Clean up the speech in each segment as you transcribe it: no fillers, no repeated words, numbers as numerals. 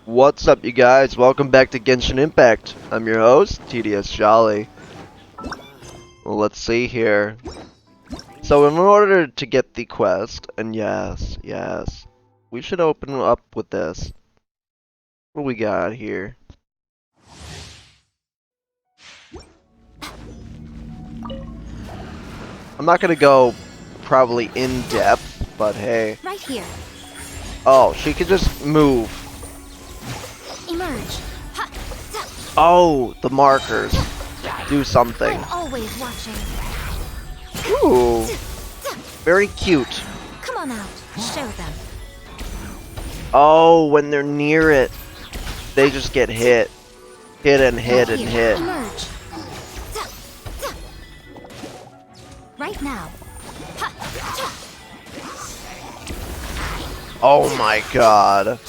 What's up, you guys? Welcome back to Genshin Impact. I'm your host, TDS Jolly. Well, let's see here. So in order to get the quest, and yes, we should open up with this. What do we got here? I'm not gonna go probably in depth, but hey. Right here. Oh, she could just move. Emerge. Oh, the markers. Do something. I'm always watching. Ooh. Very cute. Come on out. Show them. Oh, when they're near it, they just get hit. Hit and hit and hit. Emerge. Right now. Oh my god.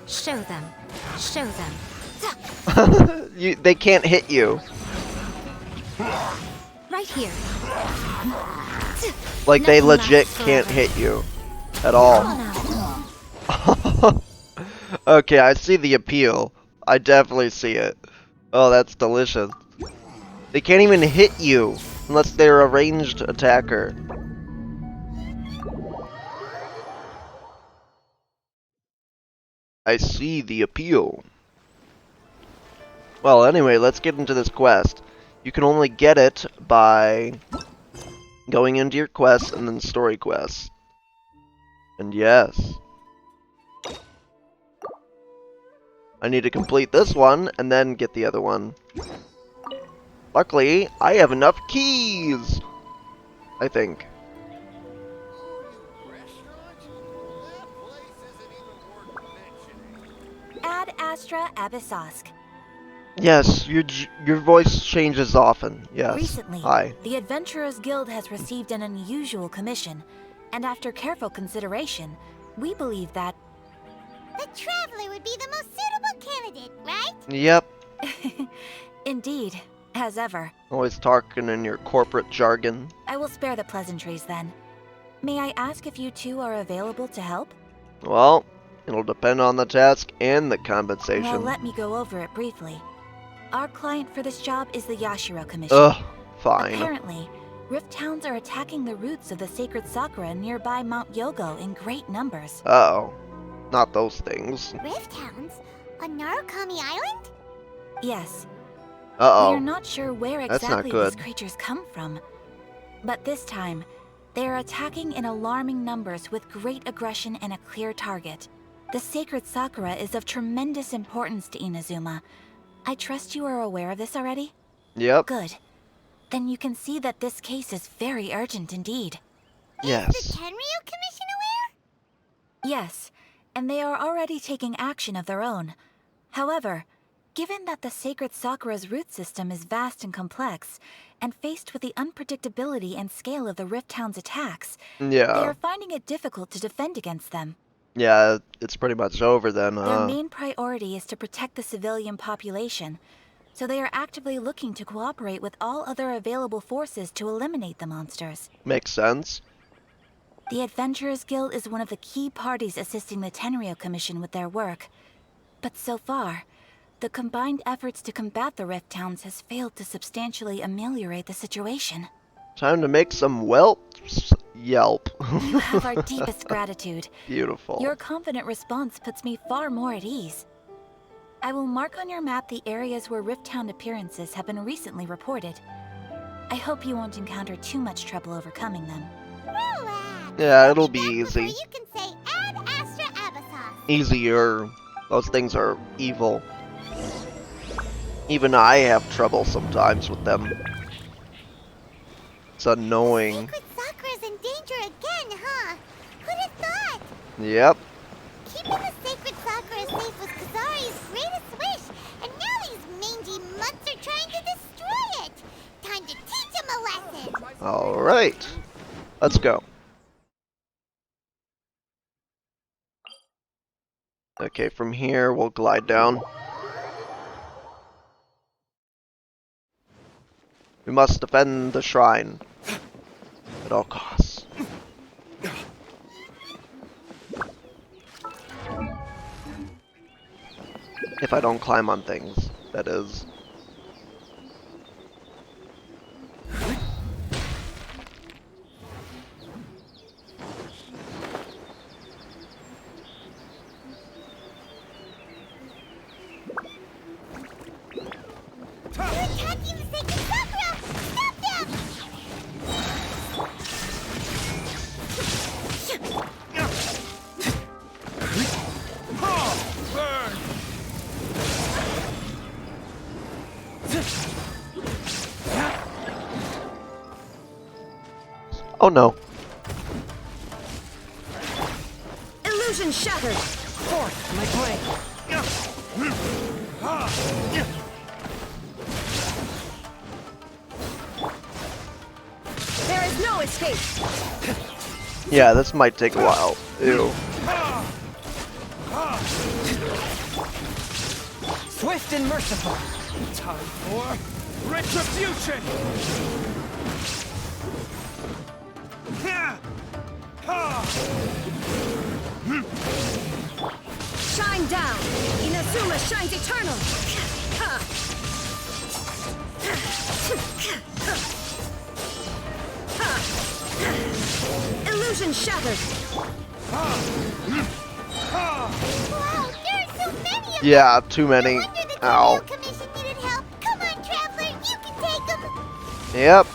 Show them. Show them. They can't hit you. Right here. Like, they Nothing legit lasts can't forever. hit you. At Come all. on out. Okay, I see the appeal. I definitely see it. Oh, that's delicious. They can't even hit you unless they're a ranged attacker. I see the appeal. Well, anyway, let's get into this quest. You can only get it by going into your quests and then story quests. And yes, I need to complete this one and then get the other one. Luckily, I have enough keys, I think. Ad Astra Abyssosk. Yes, your voice changes often. Yes. Recently, Hi. the Adventurers Guild has received an unusual commission, and after careful consideration, we believe that The Traveler would be the most suitable candidate, right? Yep. indeed, as ever. Always talking in your corporate jargon. I will spare the pleasantries then. May I ask if you two are available to help? Well, it'll depend on the task and the compensation. Well, let me go over it briefly. Our client for this job is the Yashiro Commission. Ugh, fine. Apparently, Rift Towns are attacking the roots of the sacred sakura nearby Mount Yogo in great numbers. Uh-oh. Not those things. Rift Hounds? On Narukami Island? Yes, we Uh-oh. are not sure where That's not exactly good. these creatures come from. But this time, they are attacking in alarming numbers with great aggression and a clear target. The sacred sakura is of tremendous importance to Inazuma. I trust you are aware of this already? Yep. Good. Then you can see that this case is very urgent indeed. Is Yes. the Tenryu Commission aware? Yes, and they are already taking action of their own. However, given that the sacred sakura's root system is vast and complex, and faced with the unpredictability and scale of the Rift Town's attacks, they Yeah. are finding it difficult to defend against them. Yeah, it's pretty much over then, Their huh? main priority is to protect the civilian population, so they are actively looking to cooperate with all other available forces to eliminate the monsters. Makes sense. The Adventurers Guild is one of the key parties assisting the Tenryu Commission with their work. But so far, the combined efforts to combat the Rift Towns has failed to substantially ameliorate the situation. Time to make some whelps yelp. You have our deepest gratitude. Beautiful. Your confident response puts me far more at ease. I will mark on your map the areas where Rift Town appearances have been recently reported. I hope you won't encounter too much trouble overcoming them. Relax. Yeah, it'll Back be before easy. You can say Ad Astra Abyssos. Easier. Those things are evil. Even I have trouble sometimes with them. It's annoying. Sacred Sakura's in danger again, huh? Who'd have thought? Yep. Keeping the sacred Sakura safe was Kazari's greatest wish, and now these mangy mutts are trying to destroy it. Time to teach him a lesson. Alright. Let's go. Okay, from here we'll glide down. We must defend the shrine at all costs. If I don't climb on things, that is. They're attacking the sacred sakura! Stop them! Burn! Oh no. Illusion shattered! Forth my prey! There is no escape! Yeah, this might take a while. Ew. Swift and merciful! Time for retribution! Shine down! Inazuma shines eternal! Illusion shattered! Wow, there are so many of them! Yeah, too many. No wonder the Ow. Tokyo Commission needed help! Come on, Traveler, you can take them! Yep.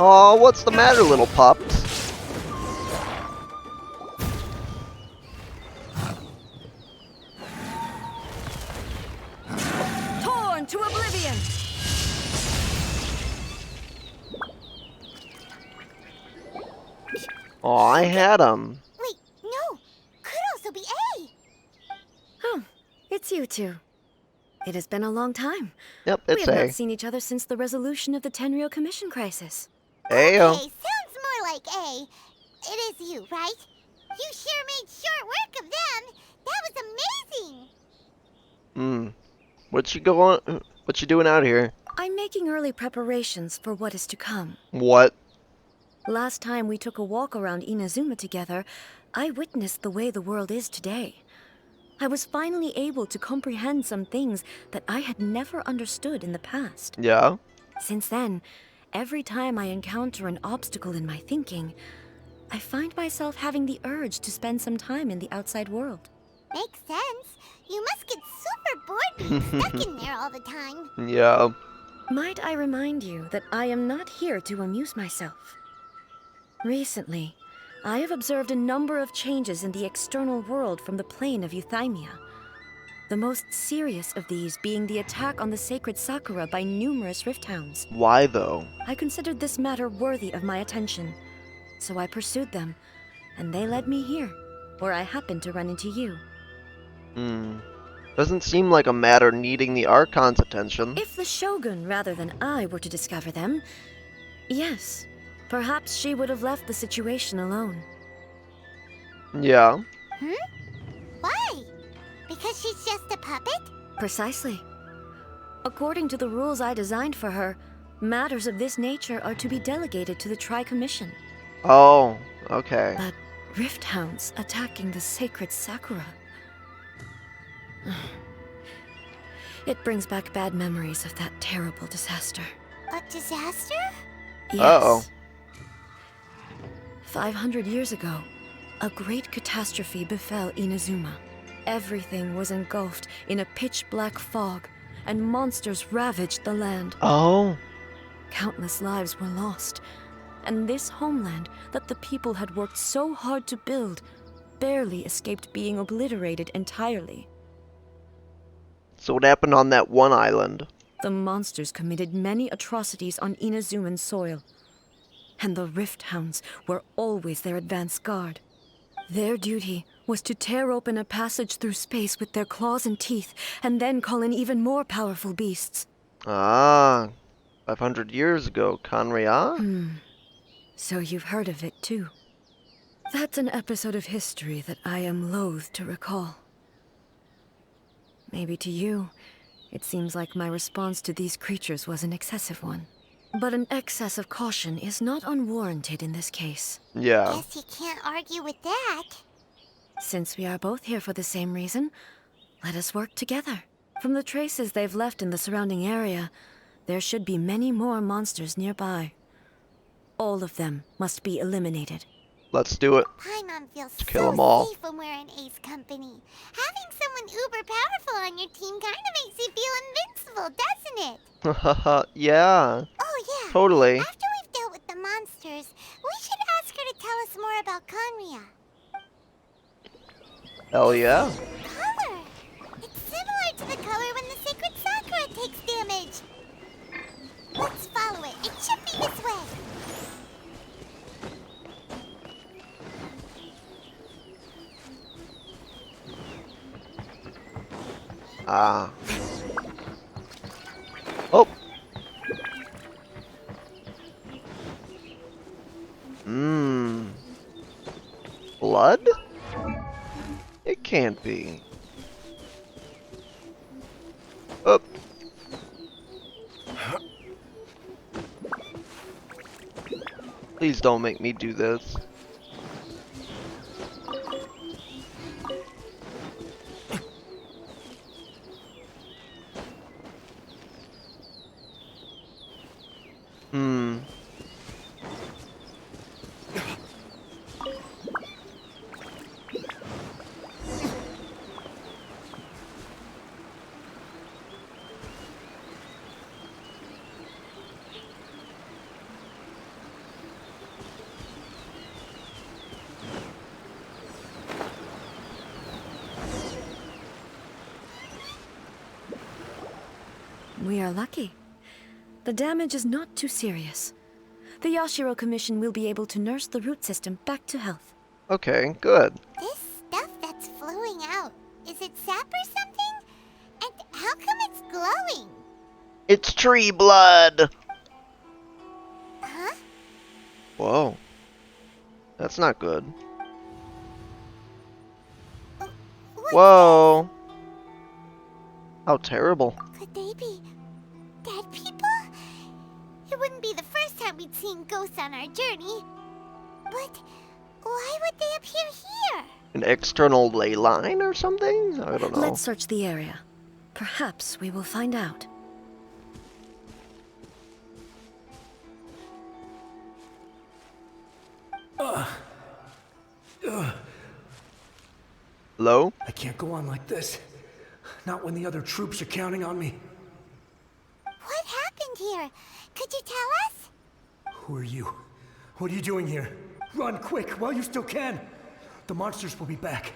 Oh, what's the matter, little pups? Torn to oblivion! Oh, I had him. Wait, no! Could also be A! Oh, it's you two. It has been a long time. Yep, We it's have A. not seen each other since the resolution of the Tenryou Commission crisis. Ayo. Okay, sounds more like A. It is you, right? You sure made short work of them! That was amazing! Hmm. What you doing out here? I'm making early preparations for what is to come. What? Last time we took a walk around Inazuma together, I witnessed the way the world is today. I was finally able to comprehend some things that I had never understood in the past. Yeah? Since then, every time I encounter an obstacle in my thinking, I find myself having the urge to spend some time in the outside world. Makes sense. You must get super bored being stuck in there all the time. Yeah. Might I remind you that I am not here to amuse myself? Recently, I have observed a number of changes in the external world from the plane of Euthymia. The most serious of these being the attack on the sacred Sakura by numerous rift hounds. Why though? I considered this matter worthy of my attention, so I pursued them, and they led me here, where I happened to run into you. Doesn't seem like a matter needing the Archon's attention. If the Shogun rather than I were to discover them, yes, perhaps she would have left the situation alone. Yeah. Why? Because she's just a puppet? Precisely. According to the rules I designed for her, matters of this nature are to be delegated to the Tri-Commission. Oh, okay. But rift hounds attacking the sacred Sakura... It brings back bad memories of that terrible disaster. A disaster? Yes. Uh-oh. 500 years ago, a great catastrophe befell Inazuma. Everything was engulfed in a pitch-black fog, and monsters ravaged the land. Oh. Countless lives were lost, and this homeland that the people had worked so hard to build barely escaped being obliterated entirely. So what happened on that one island? The monsters committed many atrocities on Inazuman soil, and the Rift Hounds were always their advance guard. Their duty was to tear open a passage through space with their claws and teeth, and then call in even more powerful beasts. Ah, 500 years ago, Kanria? So you've heard of it, too. That's an episode of history that I am loath to recall. Maybe to you, it seems like my response to these creatures was an excessive one. But an excess of caution is not unwarranted in this case. Yeah. Guess you can't argue with that. Since we are both here for the same reason, let us work together. From the traces they've left in the surrounding area, there should be many more monsters nearby. All of them must be eliminated. Let's do it. Paimon feels kill 'em so all. safe when we're in Ace company. Having someone uber powerful on your team kind of makes you feel invincible, doesn't it? Haha, yeah. Oh yeah. Totally. After we've dealt with the monsters, we should ask her to tell us more about Conria. Hell yeah. Color! It's similar to the color when the sacred Sakura takes damage. Let's follow it. It should be this way. Ah. Oh. Blood? It can't be. Oh. Please don't make me do this. We are lucky. The damage is not too serious. The Yashiro Commission will be able to nurse the root system back to health. Okay, good. This stuff that's flowing out, is it sap or something? And how come it's glowing? It's tree blood! Huh? Whoa. That's not good. What's Whoa. How terrible. this? Could they be dead people? It wouldn't be the first time we'd seen ghosts on our journey. But why would they appear here? An external ley line or something? I don't know. Let's search the area. Perhaps we will find out. Hello? I can't go on like this. Not when the other troops are counting on me. What happened here? Could you tell us? Who are you? What are you doing here? Run quick while you still can. The monsters will be back.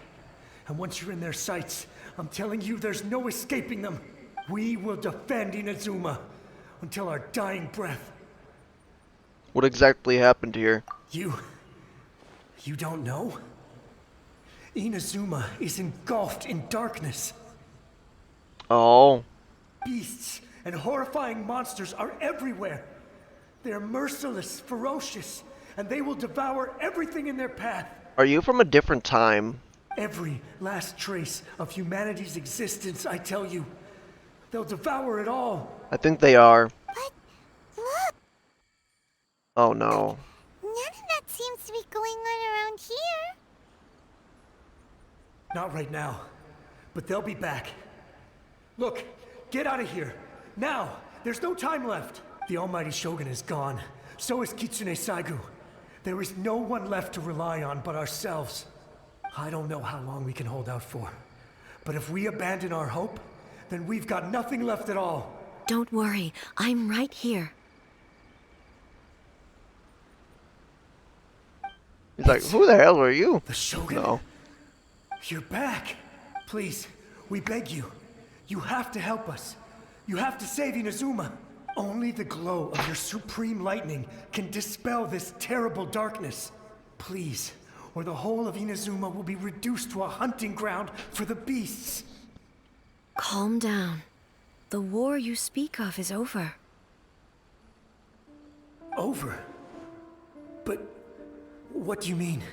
And once you're in their sights, I'm telling you there's no escaping them. We will defend Inazuma until our dying breath. What exactly happened here? You don't know? Inazuma is engulfed in darkness. Oh. Beasts and horrifying monsters are everywhere. They're merciless, ferocious, and they will devour everything in their path. Are you from a different time? Every last trace of humanity's existence, I tell you. They'll devour it all. I think they are. But look, Oh no. none of that seems to be going on around here. Not right now, but they'll be back. Look, get out of here. Now! There's no time left. The almighty Shogun is gone. So is Kitsune Saigu. There is no one left to rely on but ourselves. I don't know how long we can hold out for. But if we abandon our hope, then we've got nothing left at all. Don't worry, I'm right here. He's like, who the hell are you? The Shogun? No. You're back. Please, we beg you. You have to help us. You have to save Inazuma. Only the glow of your supreme lightning can dispel this terrible darkness. Please, or the whole of Inazuma will be reduced to a hunting ground for the beasts. Calm down. The war you speak of is over. Over? But what do you mean?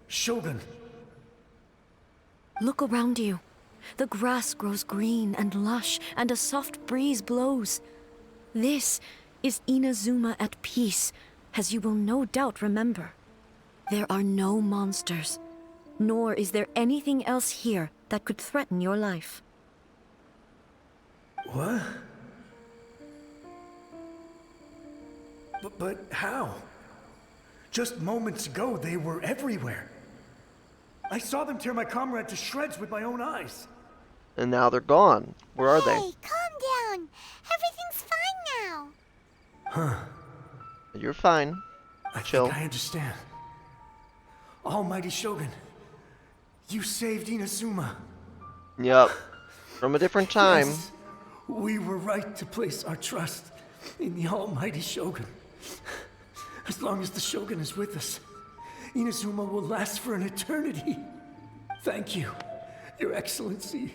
Shogun? Look around you. The grass grows green and lush, and a soft breeze blows. This is Inazuma at peace, as you will no doubt remember. There are no monsters. nor is there anything else here that could threaten your life. What? But how? Just moments ago, they were everywhere. I saw them tear my comrade to shreds with my own eyes. And now they're gone. Where are they? Hey, calm down. Everything's fine now. Huh. You're fine. I Chill. think I understand. Almighty Shogun, you saved Inazuma. Yep. From a different time. Yes, we were right to place our trust in the Almighty Shogun. As long as the Shogun is with us, Inazuma will last for an eternity. Thank you, Your Excellency.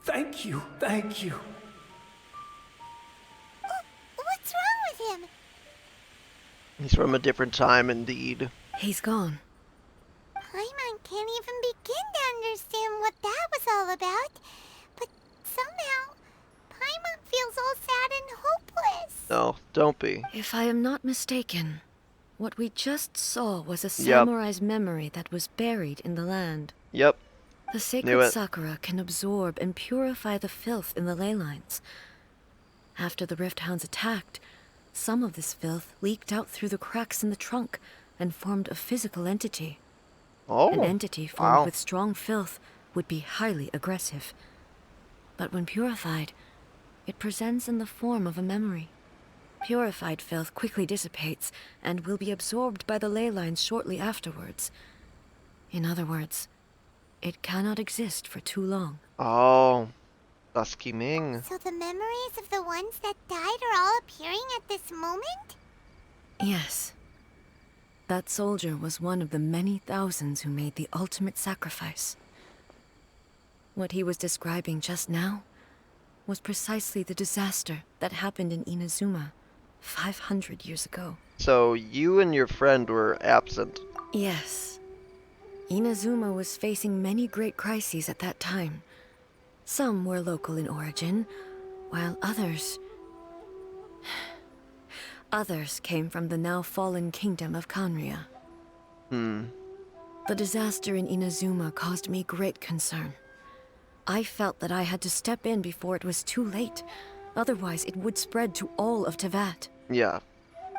Thank you, thank you. What's wrong with him? He's from a different time indeed. He's gone. Paimon can't even begin to understand what that was all about. But somehow, Paimon feels all sad and hopeless. No, don't be. If I am not mistaken, what we just saw was a Yep. samurai's memory that was buried in the land. Yep. The Knew sacred it. sakura can absorb and purify the filth in the ley lines. After the Rift Hounds attacked, some of this filth leaked out through the cracks in the trunk and formed a physical entity. Oh. An entity formed wow. with strong filth would be highly aggressive. But when purified, it presents in the form of a memory. Purified filth quickly dissipates and will be absorbed by the ley lines shortly afterwards. In other words, it cannot exist for too long. Oh. Dusky Ming. So the memories of the ones that died are all appearing at this moment? Yes. That soldier was one of the many thousands who made the ultimate sacrifice. What he was describing just now was precisely the disaster that happened in Inazuma 500 years ago. So you and your friend were absent. Yes. Inazuma was facing many great crises at that time. Some were local in origin, while others came from the now fallen kingdom of Kanria. The disaster in Inazuma caused me great concern. I felt that I had to step in before it was too late, otherwise it would spread to all of Tevat. Yeah.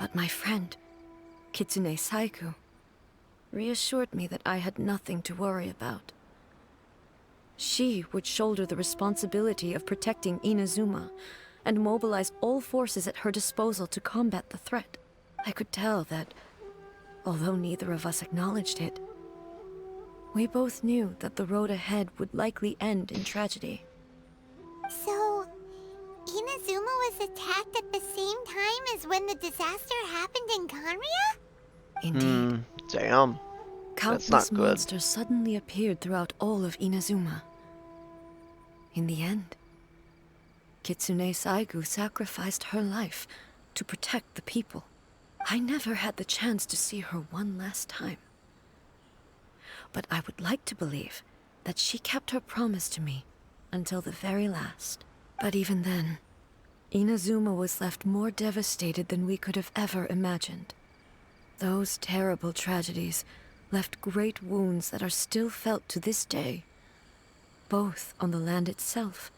But my friend, Kitsune Saiku, reassured me that I had nothing to worry about. She would shoulder the responsibility of protecting Inazuma and mobilize all forces at her disposal to combat the threat. I could tell that, although neither of us acknowledged it, we both knew that the road ahead would likely end in tragedy. So, Inazuma was attacked at the same time as when the disaster happened in Kanria? Indeed. Damn. That's Countless not good. monsters suddenly appeared throughout all of Inazuma. In the end, Kitsune Saigu sacrificed her life to protect the people. I never had the chance to see her one last time. But I would like to believe that she kept her promise to me until the very last. But even then, Inazuma was left more devastated than we could have ever imagined. Those terrible tragedies left great wounds that are still felt to this day, both on the land itself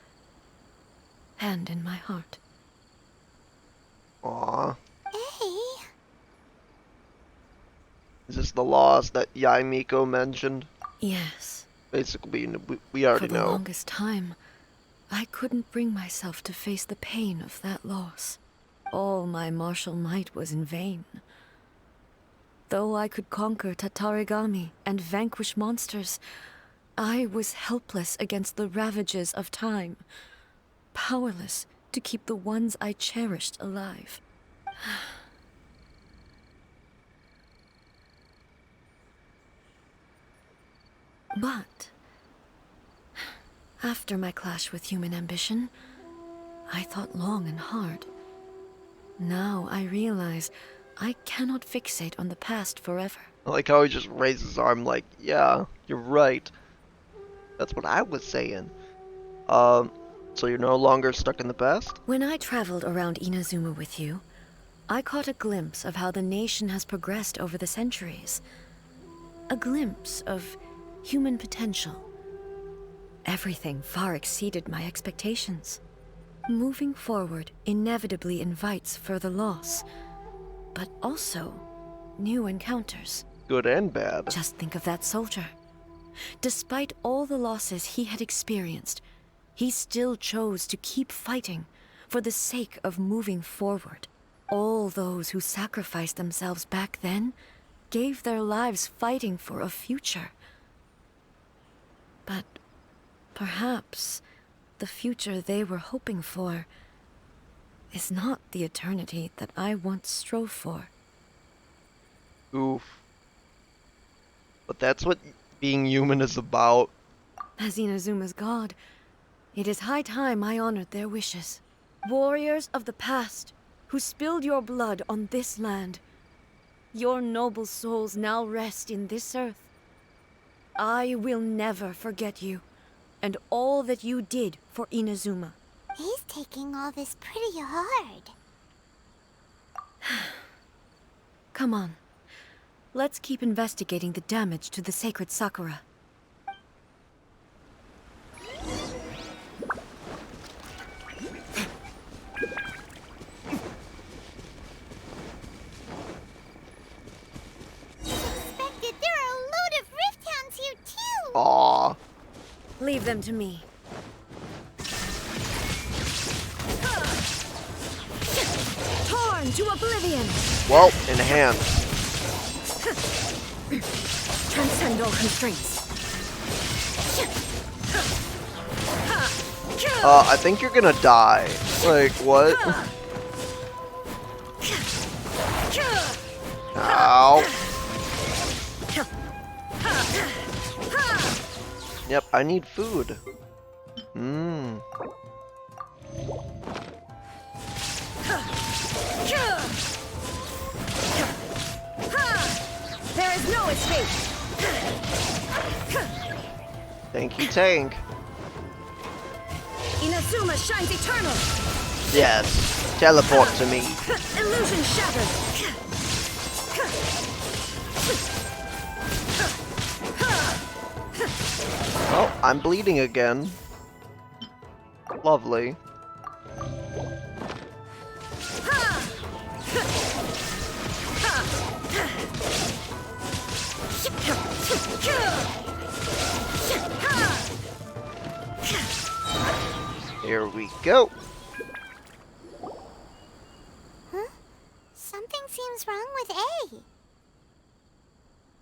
and in my heart. Aw. Hey, Is this the loss that Yaimiko mentioned? Yes. Basically, we already For the know. longest time, I couldn't bring myself to face the pain of that loss. All my martial might was in vain. Though I could conquer Tatarigami and vanquish monsters, I was helpless against the ravages of time, powerless to keep the ones I cherished alive. But after my clash with human ambition, I thought long and hard. Now I realize I cannot fixate on the past forever. I like how he just raised his arm like, yeah, you're right. That's what I was saying. So you're no longer stuck in the past? When I traveled around Inazuma with you, I caught a glimpse of how the nation has progressed over the centuries. A glimpse of human potential. Everything far exceeded my expectations. Moving forward inevitably invites further loss, but also new encounters. Good and bad. Just think of that soldier. Despite all the losses he had experienced, he still chose to keep fighting for the sake of moving forward. All those who sacrificed themselves back then gave their lives fighting for a future. But perhaps the future they were hoping for is not the eternity that I once strove for. Oof. But that's what being human is about. As Inazuma's god, it is high time I honored their wishes. Warriors of the past, who spilled your blood on this land, your noble souls now rest in this earth. I will never forget you, and all that you did for Inazuma. He's taking all this pretty hard. Come on. Let's keep investigating the damage to the sacred Sakura. Suspected there are a load of Rift Hounds here too! Aww. Leave them to me. Torn to oblivion! Well, enhanced. Transcend all constraints. I think you're gonna die. Like, what? Ow. Yep, I need food. Mmm. There is no escape. Thank you, Tank. Inazuma shines eternal. Yes. Teleport to me. Illusion shattered. Oh, I'm bleeding again. Lovely. Here we go. Huh? Something seems wrong with A.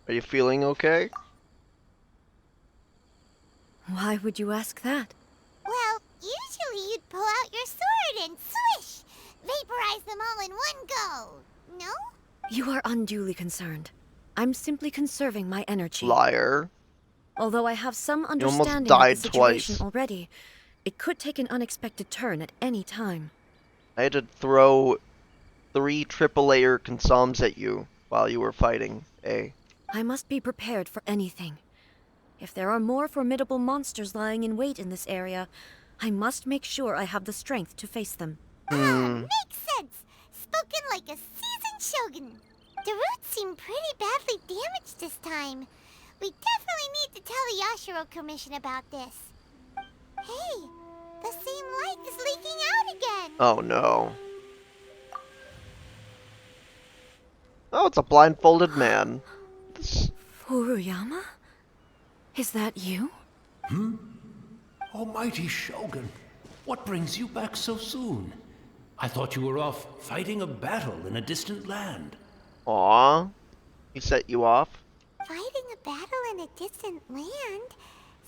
Are you feeling okay? Why would you ask that? Well, usually you'd pull out your sword and swish! Vaporize them all in one go! No? You are unduly concerned. I'm simply conserving my energy. Liar. Although I have some almost understanding of died the situation twice. already, it could take an unexpected turn at any time. I had to throw 3 triple-layer consoms at you while you were fighting, A. I must be prepared for anything. If there are more formidable monsters lying in wait in this area, I must make sure I have the strength to face them. Makes sense! Spoken like a seasoned shogun. The roots seem pretty badly damaged this time. We definitely need to tell the Yashiro Commission about this. Hey, the same light is leaking out again! Oh no. Oh, it's a blindfolded man. This... Furuyama? Is that you? Almighty Shogun, what brings you back so soon? I thought you were off fighting a battle in a distant land. Aw. He set you off? Fighting a battle in a distant land?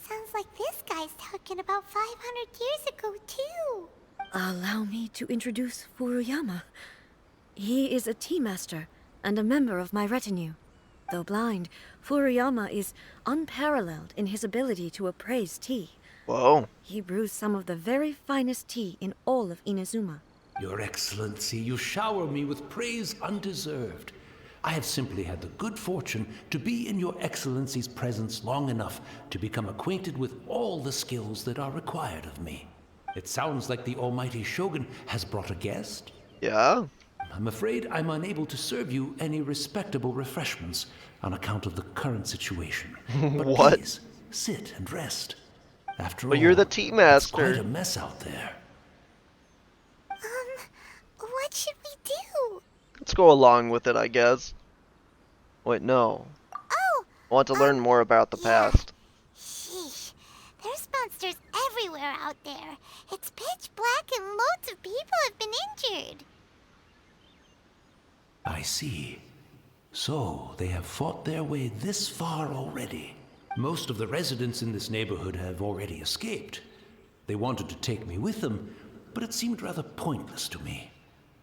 Sounds like this guy's talking about 500 years ago, too. Allow me to introduce Furuyama. He is a tea master and a member of my retinue. Though blind, Furuyama is unparalleled in his ability to appraise tea. Whoa. He brews some of the very finest tea in all of Inazuma. Your Excellency, you shower me with praise undeserved. I have simply had the good fortune to be in your Excellency's presence long enough to become acquainted with all the skills that are required of me. It sounds like the Almighty Shogun has brought a guest. Yeah? I'm afraid I'm unable to serve you any respectable refreshments on account of the current situation. But What? please, sit and rest. After But all, you're the tea it's quite master. a mess out there. What should we do? Let's go along with it, I guess. Wait, no. Oh, I want to learn more about the yeah. past. Sheesh. There's monsters everywhere out there. It's pitch black and loads of people have been injured. I see. So, they have fought their way this far already. Most of the residents in this neighborhood have already escaped. They wanted to take me with them, but it seemed rather pointless to me.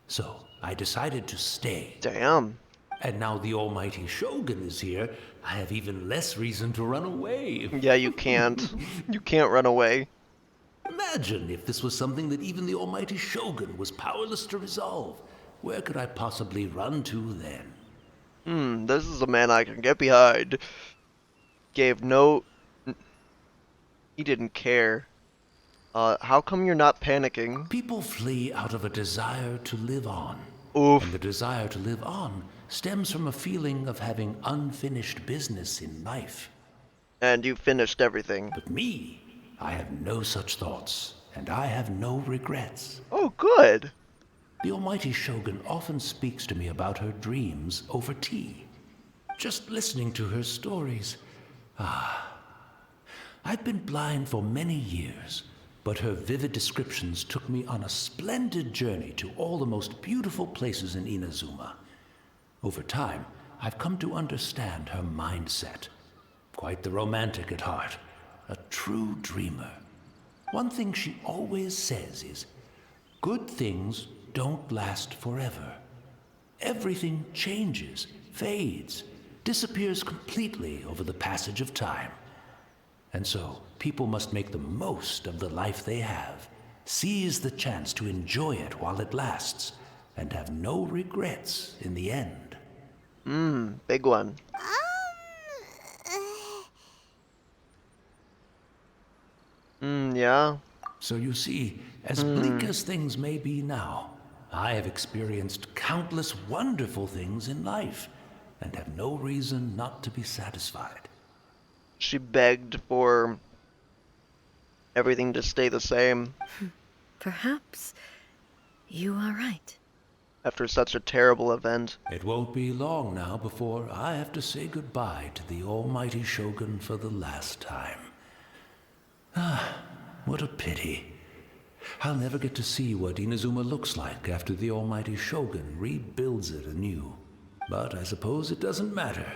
So, I decided to stay. Damn. And now the almighty Shogun is here, I have even less reason to run away. Yeah, you can't. You can't run away. Imagine if this was something that even the almighty Shogun was powerless to resolve. Where could I possibly run to then? This is a man I can get behind. Gave no... He didn't care. How come you're not panicking? People flee out of a desire to live on. Oof. And the desire to live on stems from a feeling of having unfinished business in life. And you finished everything. But me, I have no such thoughts, and I have no regrets. Oh, good. The almighty Shogun often speaks to me about her dreams over tea. Just listening to her stories. I've been blind for many years, but her vivid descriptions took me on a splendid journey to all the most beautiful places in Inazuma. Over time, I've come to understand her mindset. Quite the romantic at heart, a true dreamer. One thing she always says is, good things don't last forever. Everything changes, fades, disappears completely over the passage of time. And so, people must make the most of the life they have, seize the chance to enjoy it while it lasts, and have no regrets in the end. Big one. Yeah. So you see, as bleak as things may be now, I have experienced countless wonderful things in life, and have no reason not to be satisfied. She begged for everything to stay the same Perhaps you are right. after such a terrible event. It won't be long now before I have to say goodbye to the almighty Shogun for the last time. What a pity. I'll never get to see what Inazuma looks like after the almighty Shogun rebuilds it anew. But I suppose it doesn't matter.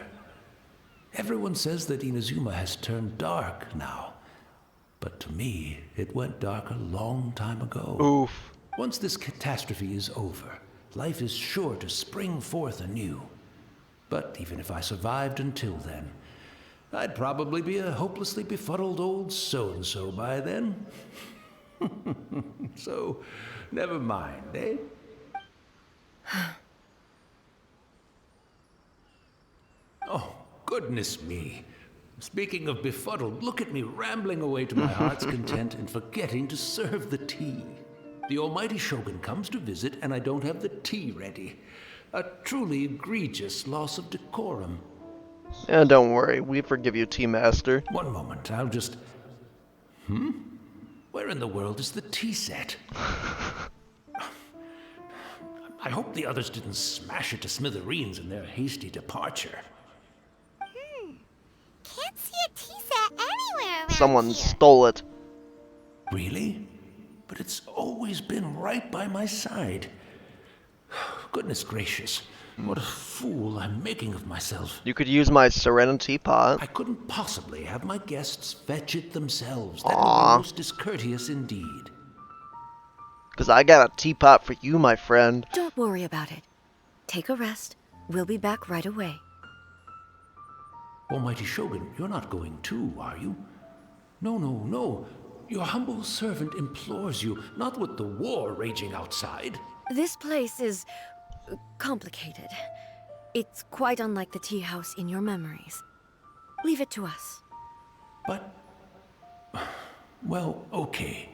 Everyone says that Inazuma has turned dark now. But to me, it went dark a long time ago. Oof. Once this catastrophe is over, life is sure to spring forth anew. But even if I survived until then, I'd probably be a hopelessly befuddled old so-and-so by then. So, never mind, eh? Oh, goodness me. Speaking of befuddled, look at me rambling away to my heart's content and forgetting to serve the tea. The almighty Shogun comes to visit and I don't have the tea ready. A truly egregious loss of decorum. And don't worry, we forgive you, Tea Master. One moment, I'll just... Where in the world is the tea set? I hope the others didn't smash it to smithereens in their hasty departure. Can't see a tea set anywhere around Someone here. stole it. Really? But it's always been right by my side. Goodness gracious, what a fool I'm making of myself. You could use my Serenity pot. I couldn't possibly have my guests fetch it themselves. That Aw. would be most discourteous indeed. Because I got a teapot for you, my friend. Don't worry about it. Take a rest. We'll be back right away. Almighty Shogun, you're not going too, are you? No, no, no. Your humble servant implores you, not with the war raging outside. This place is complicated. It's quite unlike the tea house in your memories. Leave it to us. But... well, okay.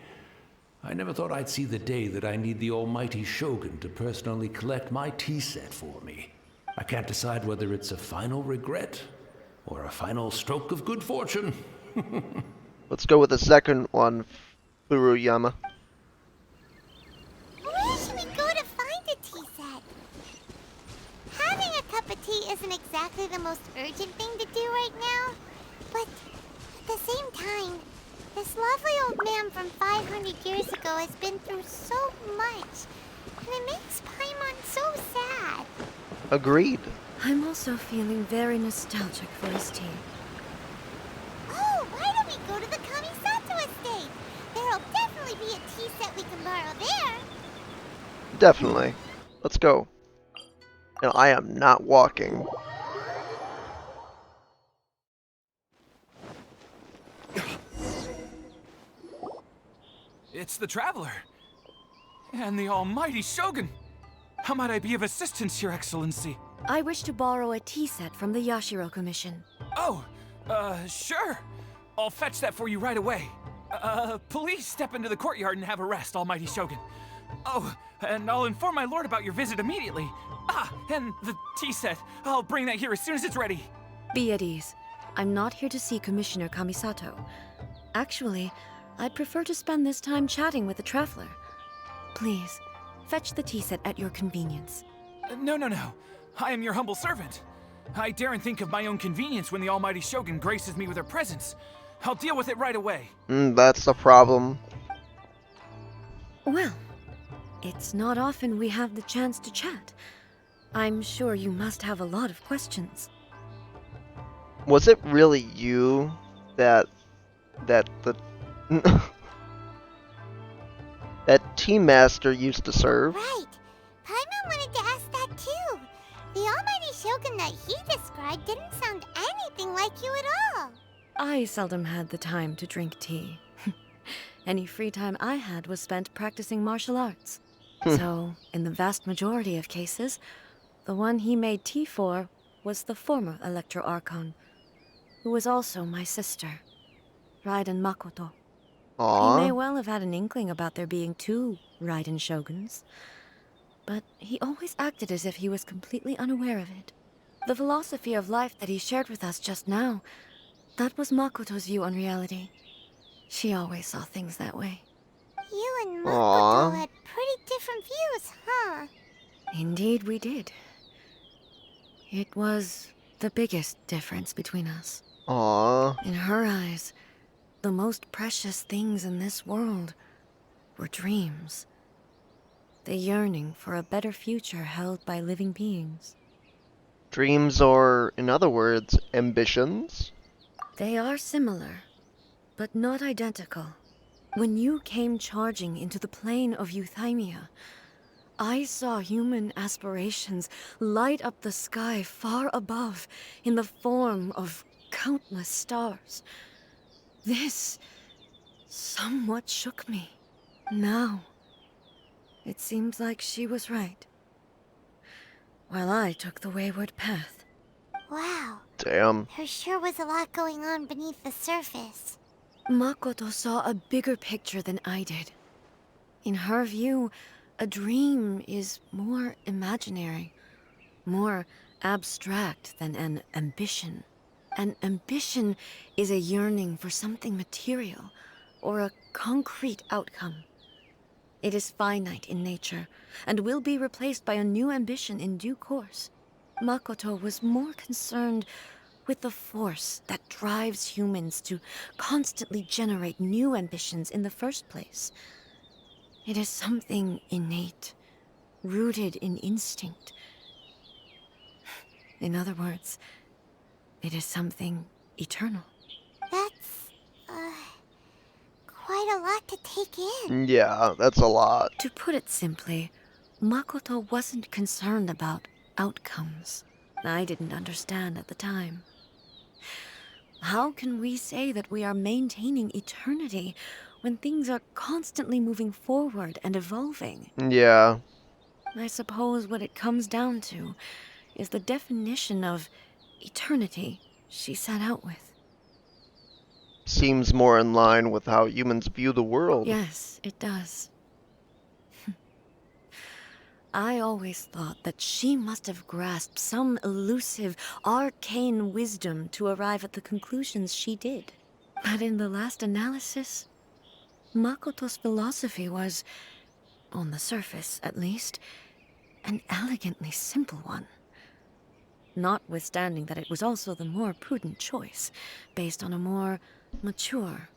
I never thought I'd see the day that I need the almighty Shogun to personally collect my tea set for me. I can't decide whether it's a final regret or a final stroke of good fortune. Let's go with the second one, Furuyama. Where should we go to find a tea set? Having a cup of tea isn't exactly the most urgent thing to do right now, but at the same time, this lovely old man from 500 years ago has been through so much, and it makes Paimon so sad. Agreed. I'm also feeling very nostalgic for his tea. Oh, why don't we go to the Kamisato estate? There'll definitely be a tea set we can borrow there. Definitely. Let's go. No, I am not walking. It's the Traveler. And the almighty Shogun. How might I be of assistance, Your Excellency? I wish to borrow a tea set from the Yashiro Commission. Oh, sure. I'll fetch that for you right away. Please step into the courtyard and have a rest, almighty Shogun. Oh, and I'll inform my lord about your visit immediately. Ah, and the tea set. I'll bring that here as soon as it's ready. Be at ease. I'm not here to see Commissioner Kamisato. Actually, I'd prefer to spend this time chatting with the Traveler. Please, fetch the tea set at your convenience. No. I am your humble servant. I daren't think of my own convenience when the almighty Shogun graces me with her presence. I'll deal with it right away. That's the problem. Well, it's not often we have the chance to chat. I'm sure you must have a lot of questions. Was it really you that the that Tea Master used to serve? Right. Paimon wanted to ask that too. The almighty Shogun that he described didn't sound anything like you at all. I seldom had the time to drink tea. Any free time I had was spent practicing martial arts. So, in the vast majority of cases, the one he made tea for was the former Electro Archon, who was also my sister, Raiden Makoto. He may Aww. well have had an inkling about there being two Raiden Shoguns, but he always acted as if he was completely unaware of it. The philosophy of life that he shared with us just now, that was Makoto's view on reality. She always saw things that way. You and Aw. Makoto had pretty different views, huh? Indeed we did. It was the biggest difference between us. Aww. In her eyes, the most precious things in this world were dreams. The yearning for a better future held by living beings. Dreams, or in other words, ambitions? They are similar, but not identical. When you came charging into the plane of Euthymia, I saw human aspirations light up the sky far above in the form of countless stars. This somewhat shook me. Now, it seems like she was right, while I took the wayward path. Wow. Damn. There sure was a lot going on beneath the surface. Makoto saw a bigger picture than I did. In her view, a dream is more imaginary, more abstract than an ambition. An ambition is a yearning for something material, or a concrete outcome. It is finite in nature, and will be replaced by a new ambition in due course. Makoto was more concerned with the force that drives humans to constantly generate new ambitions in the first place. It is something innate, rooted in instinct. In other words, it is something eternal. That's, quite a lot to take in. Yeah, that's a lot. To put it simply, Makoto wasn't concerned about outcomes. I didn't understand at the time. How can we say that we are maintaining eternity when things are constantly moving forward and evolving? Yeah. I suppose what it comes down to is the definition of eternity she set out with. seems more in line with how humans view the world. Yes, it does. I always thought that she must have grasped some elusive, arcane wisdom to arrive at the conclusions she did. But in the last analysis, Makoto's philosophy was, on the surface at least, an elegantly simple one. Notwithstanding that it was also the more prudent choice, based on a more mature,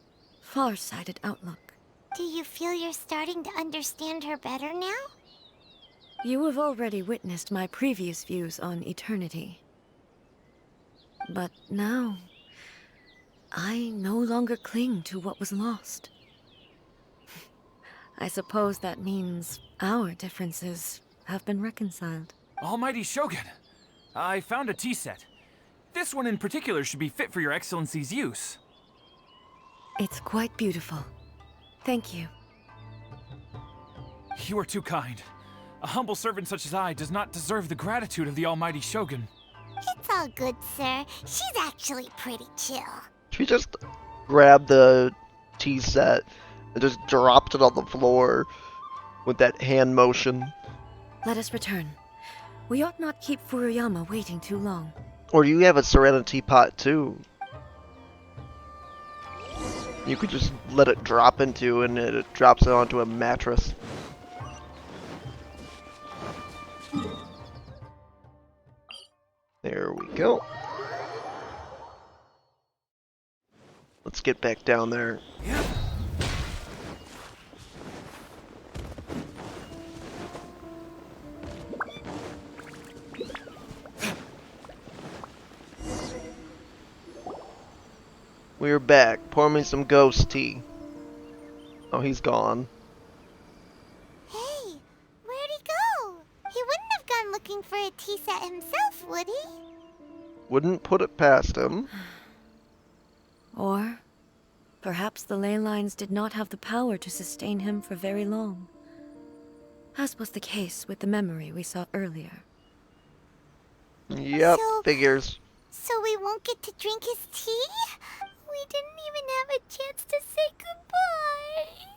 far-sighted outlook. Do you feel you're starting to understand her better now? You have already witnessed my previous views on eternity. But now, I no longer cling to what was lost. I suppose that means our differences have been reconciled. Almighty Shogun, I found a tea set. This one in particular should be fit for your Excellency's use. It's quite beautiful. Thank you. You are too kind. A humble servant such as I does not deserve the gratitude of the Almighty Shogun. It's all good, sir. She's actually pretty chill. She just grabbed the tea set and just dropped it on the floor with that hand motion. Let us return. We ought not keep Furuyama waiting too long. Or you have a Serenity pot too. You could just let it drop into and it drops it onto a mattress. There we go. Let's get back down there. We're back. Pour me some ghost tea. Oh, he's gone. Hey, where'd he go? He wouldn't have gone looking for a tea set himself, would he? Wouldn't put it past him. Or perhaps the ley lines did not have the power to sustain him for very long, as was the case with the memory we saw earlier. Yep, So- figures. So we won't get to drink his tea? We didn't even have a chance to say goodbye.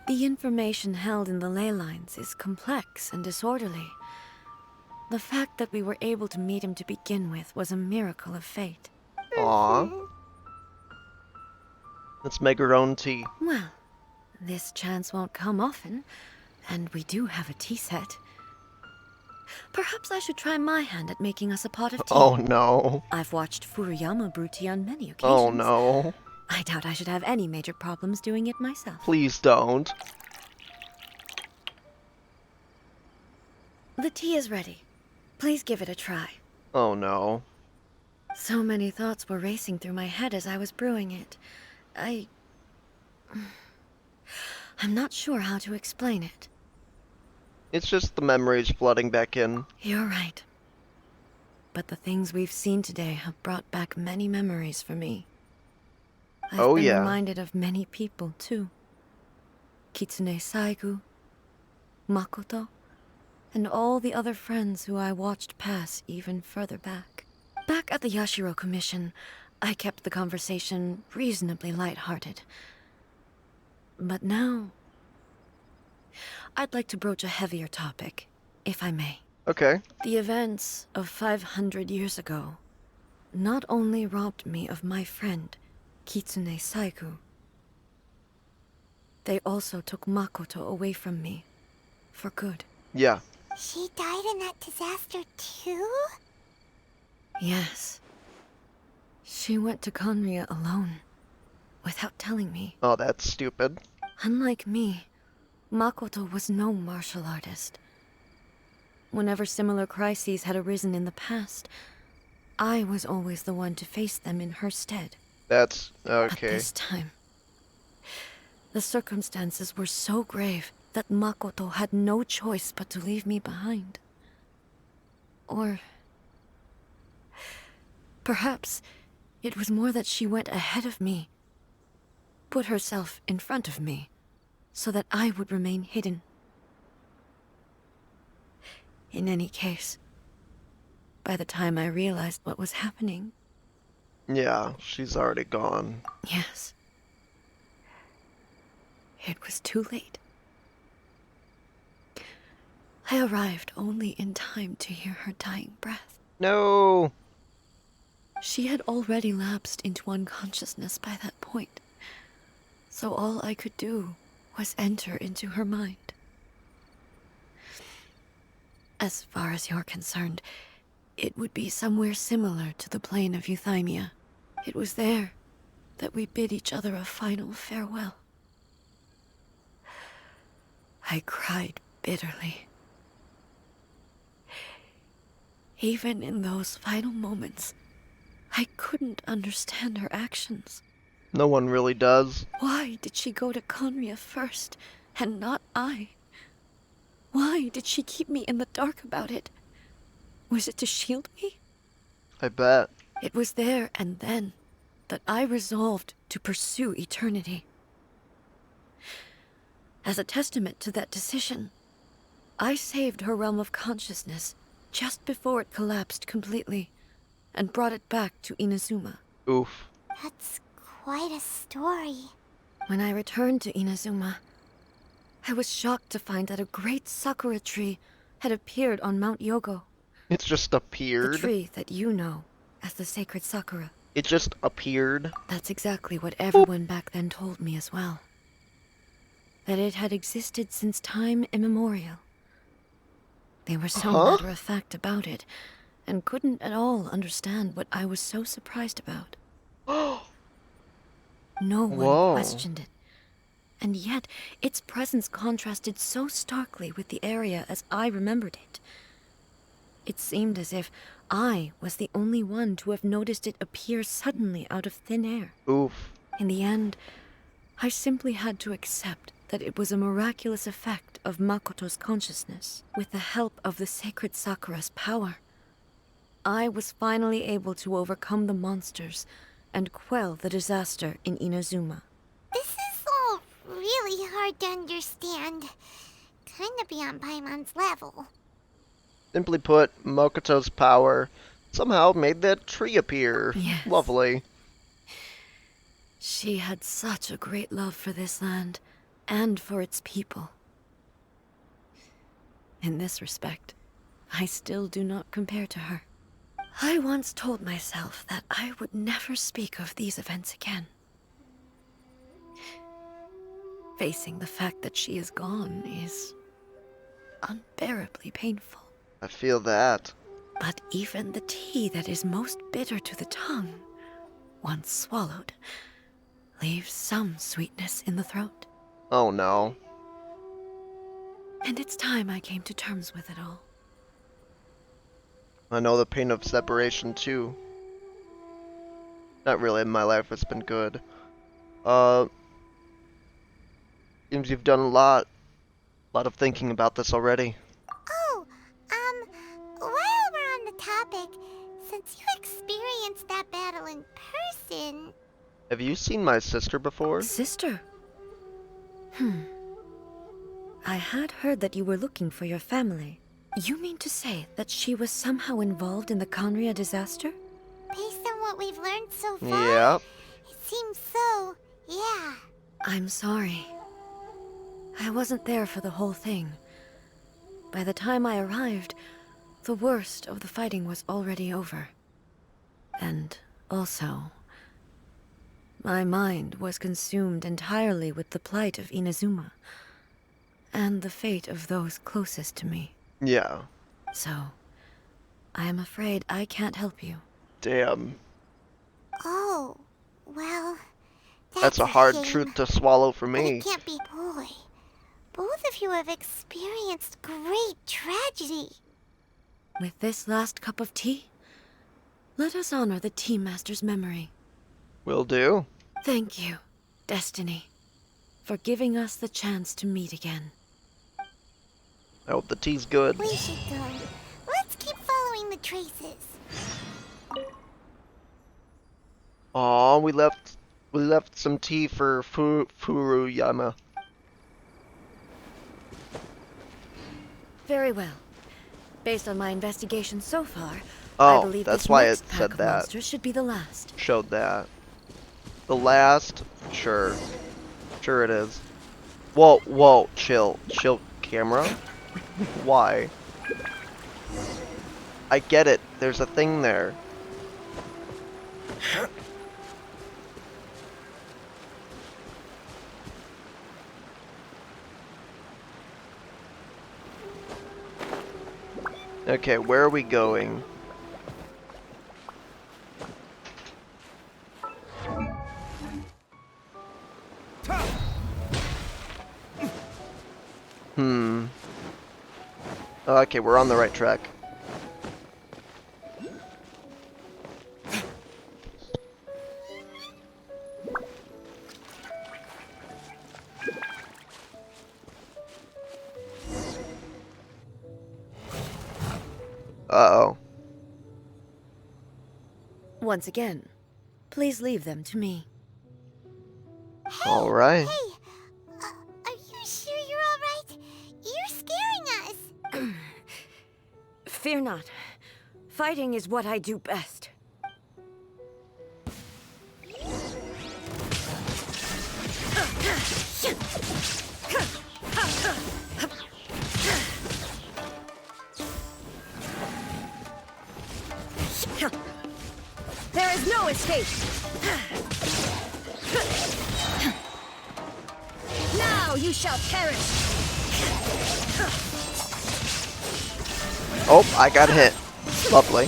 The information held in the ley lines is complex and disorderly. The fact that we were able to meet him to begin with was a miracle of fate. Aw. Let's make our own tea. Well, this chance won't come often, and we do have a tea set. Perhaps I should try my hand at making us a pot of tea. Oh no. I've watched Furuyama brew tea on many occasions. Oh no. I doubt I should have any major problems doing it myself. Please don't. The tea is ready. Please give it a try. Oh no. So many thoughts were racing through my head as I was brewing it. I'm not sure how to explain it. It's just the memories flooding back in. You're right. But the things we've seen today have brought back many memories for me. I've been reminded of many people, too. Kitsune Saigu, Makoto, and all the other friends who I watched pass even further back. Back at the Yashiro Commission, I kept the conversation reasonably lighthearted. But now, I'd like to broach a heavier topic, if I may. Okay. The events of 500 years ago not only robbed me of my friend, Kitsune Saigu, they also took Makoto away from me, for good. Yeah. She died in that disaster too? Yes. She went to Conria alone, without telling me. Oh, that's stupid. Unlike me, Makoto was no martial artist. Whenever similar crises had arisen in the past, I was always the one to face them in her stead. That's But okay. this time, the circumstances were so grave that Makoto had no choice but to leave me behind. Or perhaps it was more that she went ahead of me, put herself in front of me, so that I would remain hidden. In any case, by the time I realized what was happening, Yeah, she's already gone. Yes. It was too late. I arrived only in time to hear her dying breath. No! She had already lapsed into unconsciousness by that point, so all I could do was enter into her mind. As far as you're concerned, it would be somewhere similar to the plane of Euthymia. It was there that we bid each other a final farewell. I cried bitterly. Even in those final moments, I couldn't understand her actions. No one really does. Why did she go to Conria first, and not I? Why did she keep me in the dark about it? Was it to shield me? I bet. It was there and then that I resolved to pursue eternity. As a testament to that decision, I saved her realm of consciousness just before it collapsed completely, and brought it back to Inazuma. Oof. That's quite a story. When I returned to Inazuma, I was shocked to find that a great sakura tree had appeared on Mount Yogo. It just The appeared. tree that you know as the sacred sakura. It just appeared. That's exactly what everyone back then told me as well. That it had existed since time immemorial. They were so matter-of-fact about it, and couldn't at all understand what I was so surprised about. No one Whoa. questioned it. And yet, its presence contrasted so starkly with the area as I remembered it. It seemed as if I was the only one to have noticed it appear suddenly out of thin air. Oof. In the end, I simply had to accept that it was a miraculous effect of Makoto's consciousness. With the help of the sacred Sakura's power, I was finally able to overcome the monsters and quell the disaster in Inazuma. This is all really hard to understand. Kinda beyond Paimon's level. Simply put, Mokoto's power somehow made that tree appear. Yes. Lovely. She had such a great love for this land, and for its people. In this respect, I still do not compare to her. I once told myself that I would never speak of these events again. Facing the fact that she is gone is unbearably painful. I feel that. But even the tea that is most bitter to the tongue, once swallowed, leaves some sweetness in the throat. Oh no. And it's time I came to terms with it all. I know the pain of separation too. Not really, in my life it's been good. Seems you've done a lot of thinking about this already. Oh, while we're on the topic, since you experienced that battle in person, Have you seen my sister before? Sister? I had heard that you were looking for your family. You mean to say that she was somehow involved in the Conria disaster? based on what we've learned so far, Yeah. it seems so, yeah. I'm sorry. I wasn't there for the whole thing. By the time I arrived, the worst of the fighting was already over. And also, my mind was consumed entirely with the plight of Inazuma, and the fate of those closest to me. Yeah. So, I am afraid I can't help you. Damn. Oh, well, That's a hard shame. truth to swallow for But me. it can't be. Boy, both of you have experienced great tragedy. With this last cup of tea, let us honor the Tea Master's memory. Will do. Thank you, Destiny, for giving us the chance to meet again. I hope the tea's good. We should go. Let's keep following the traces. Aw, we left some tea for Furuyama. Very well. Based on my investigation so far, I Oh, believe that's this why it next pack said of that. monsters should be the last. Showed that. The last? Sure. Sure it is. Whoa, whoa, chill. Chill, camera? Why? I get it. There's a thing there. Okay, where are we going? Okay, we're on the right track. Uh-oh. Once again, please leave them to me. Alright. Hey, are you sure you're all right? You're scaring us. Fear not. Fighting is what I do best. There is no escape! Now you shall perish! Oh, I got hit. Lovely.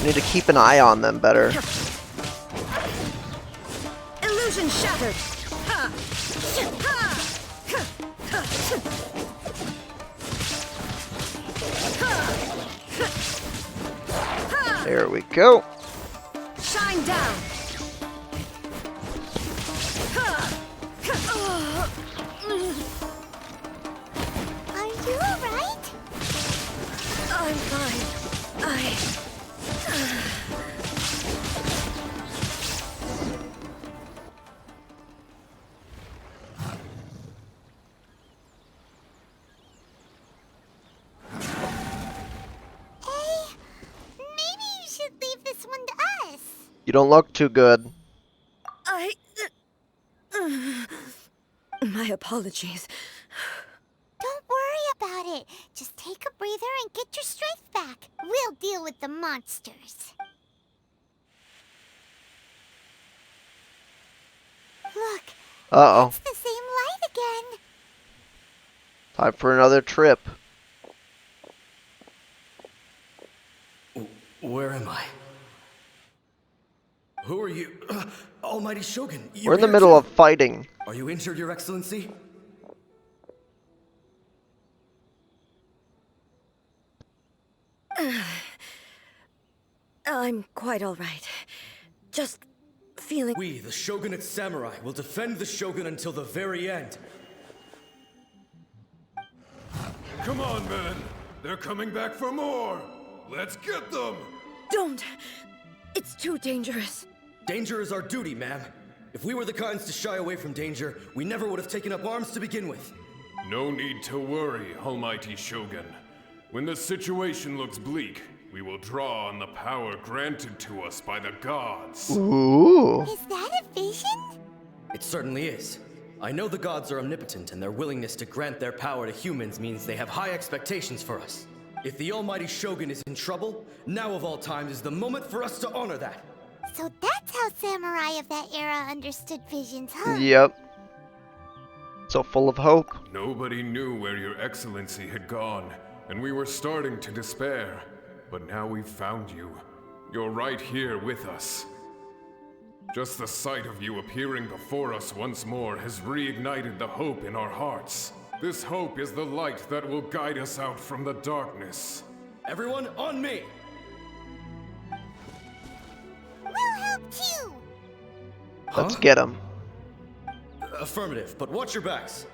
Need to keep an eye on them better. Illusion shattered! There we go. Shine down! Are you all right? I'm fine. Hey, maybe you should leave this one to us. You don't look too good. My apologies. Don't worry about it. Just take a breather and get your strength back. We'll deal with the monsters. Look, Uh-oh. it's the same light again. Time for another trip. Where am I? Who are you? Almighty Shogun, We're in the middle of fighting. Are you injured, Your Excellency? I'm quite all right. Just feeling... We, the Shogunate Samurai, will defend the Shogun until the very end. Come on, men. They're coming back for more. Let's get them. Don't! It's too dangerous. Danger is our duty, ma'am. If we were the kinds to shy away from danger, we never would have taken up arms to begin with. No need to worry, Almighty Shogun. When the situation looks bleak, we will draw on the power granted to us by the gods. Ooh. Is that a vision? It certainly is. I know the gods are omnipotent, and their willingness to grant their power to humans means they have high expectations for us. If the Almighty Shogun is in trouble, now of all times is the moment for us to honor that. So that's how samurai of that era understood visions, huh? Yep. So full of hope. Nobody knew where your excellency had gone, and we were starting to despair. But now we've found you. You're right here with us. Just the sight of you appearing before us once more has reignited the hope in our hearts. This hope is the light that will guide us out from the darkness. Everyone, on me! We'll help too. Let's get him. Affirmative, but watch your backs.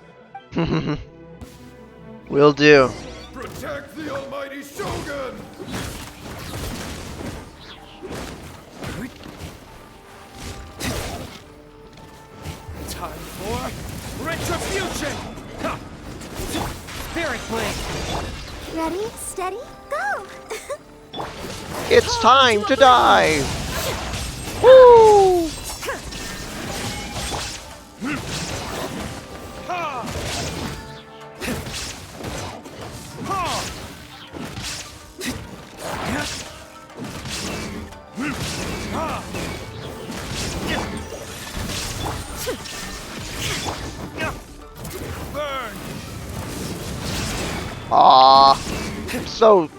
Will do. Protect the Almighty Shogun! Time for retribution! Ha! Spirit Blade! Ready, steady, go! It's time to die! Woo! Aw, so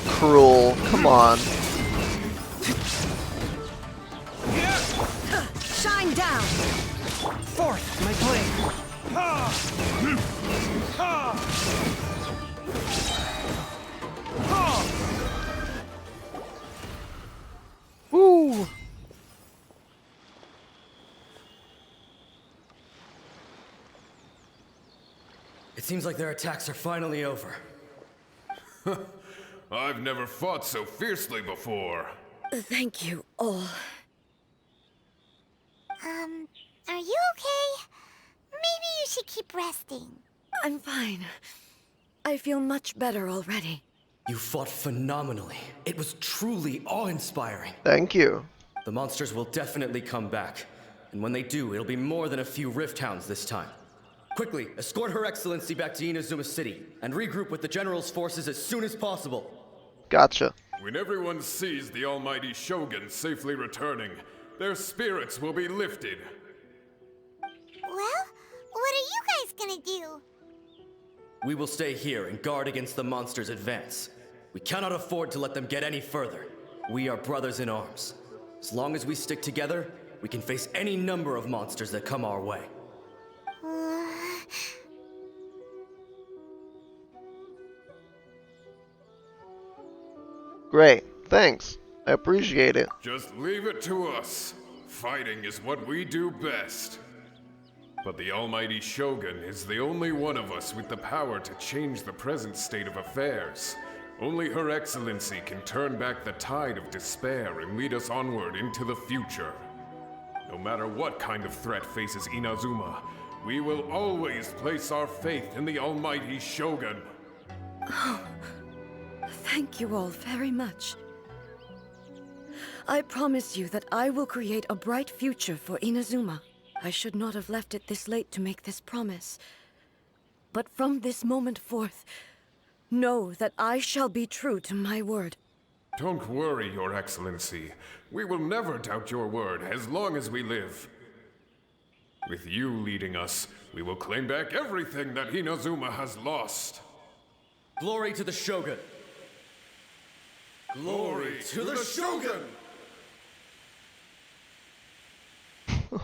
cruel. Come on. Shine down! Forth, my blade. Woo! It seems like their attacks are finally over. I've never fought so fiercely before. Thank you all. Are you okay? Maybe you should keep resting. I'm fine. I feel much better already. You fought phenomenally. It was truly awe-inspiring. Thank you. The monsters will definitely come back. And when they do, it'll be more than a few Rift Hounds this time. Quickly, escort Her Excellency back to Inazuma City, and regroup with the General's forces as soon as possible. Gotcha. When everyone sees the almighty Shogun safely returning, their spirits will be lifted. Well, what are you guys gonna do? We will stay here and guard against the monsters' advance. We cannot afford to let them get any further. We are brothers in arms. As long as we stick together, we can face any number of monsters that come our way. Great. Thanks. I appreciate it. Just leave it to us. Fighting is what we do best. But the almighty Shogun is the only one of us with the power to change the present state of affairs. Only Her Excellency can turn back the tide of despair and lead us onward into the future. No matter what kind of threat faces Inazuma, we will always place our faith in the almighty Shogun. Thank you all very much. I promise you that I will create a bright future for Inazuma. I should not have left it this late to make this promise. But from this moment forth, know that I shall be true to my word. Don't worry, Your Excellency. We will never doubt your word as long as we live. With you leading us, we will claim back everything that Inazuma has lost. Glory to the Shogun! Glory to the Shogun!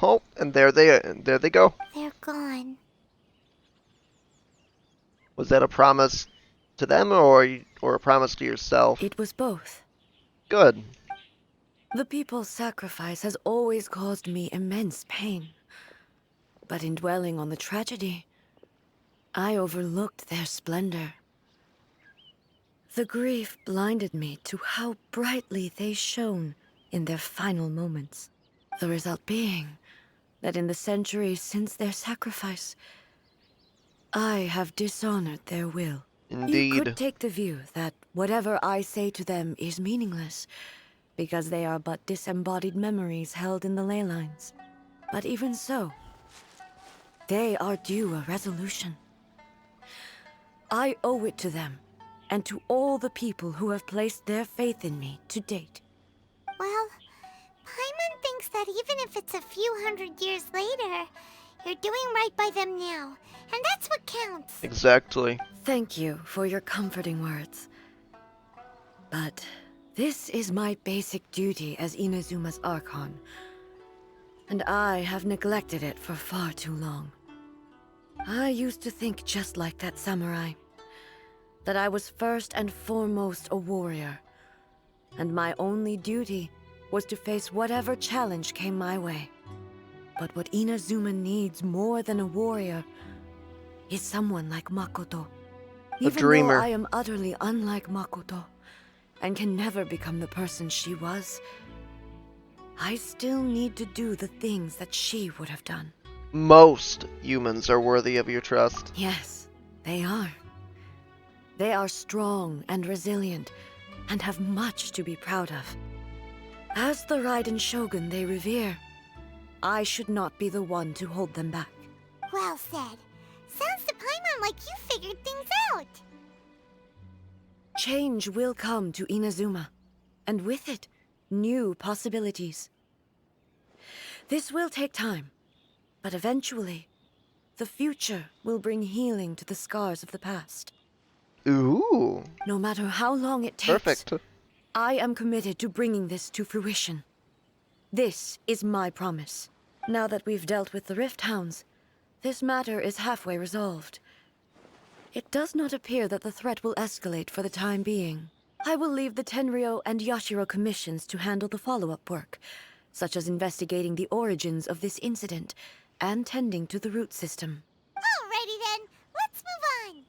Oh, and there they go. They're gone. Was that a promise to them or a promise to yourself? It was both. Good. The people's sacrifice has always caused me immense pain. But in dwelling on the tragedy, I overlooked their splendor. The grief blinded me to how brightly they shone in their final moments. The result being that in the centuries since their sacrifice, I have dishonored their will. Indeed. You could take the view that whatever I say to them is meaningless, because they are but disembodied memories held in the ley lines. But even so, they are due a resolution. I owe it to them, and to all the people who have placed their faith in me to date. Well, Paimon thinks that even if it's a few hundred years later, you're doing right by them now, and that's what counts. Exactly. Thank you for your comforting words. But this is my basic duty as Inazuma's Archon, and I have neglected it for far too long. I used to think just like that samurai, that I was first and foremost a warrior, and my only duty was to face whatever challenge came my way. But what Inazuma needs more than a warrior is someone like Makoto. Even dreamer. though I am utterly unlike Makoto, and can never become the person she was, I still need to do the things that she would have done. Most humans are worthy of your trust. Yes, they are. They are strong and resilient, and have much to be proud of. As the Raiden Shogun they revere, I should not be the one to hold them back. Well said. Sounds to Paimon like you figured things out. Change will come to Inazuma, and with it, new possibilities. This will take time, but eventually, the future will bring healing to the scars of the past. Ooh. No matter how long it takes, Perfect. I am committed to bringing this to fruition. This is my promise. Now that we've dealt with the Rift Hounds, this matter is halfway resolved. It does not appear that the threat will escalate for the time being. I will leave the Tenryo and Yashiro commissions to handle the follow-up work, such as investigating the origins of this incident and tending to the root system. Alrighty then, let's move on.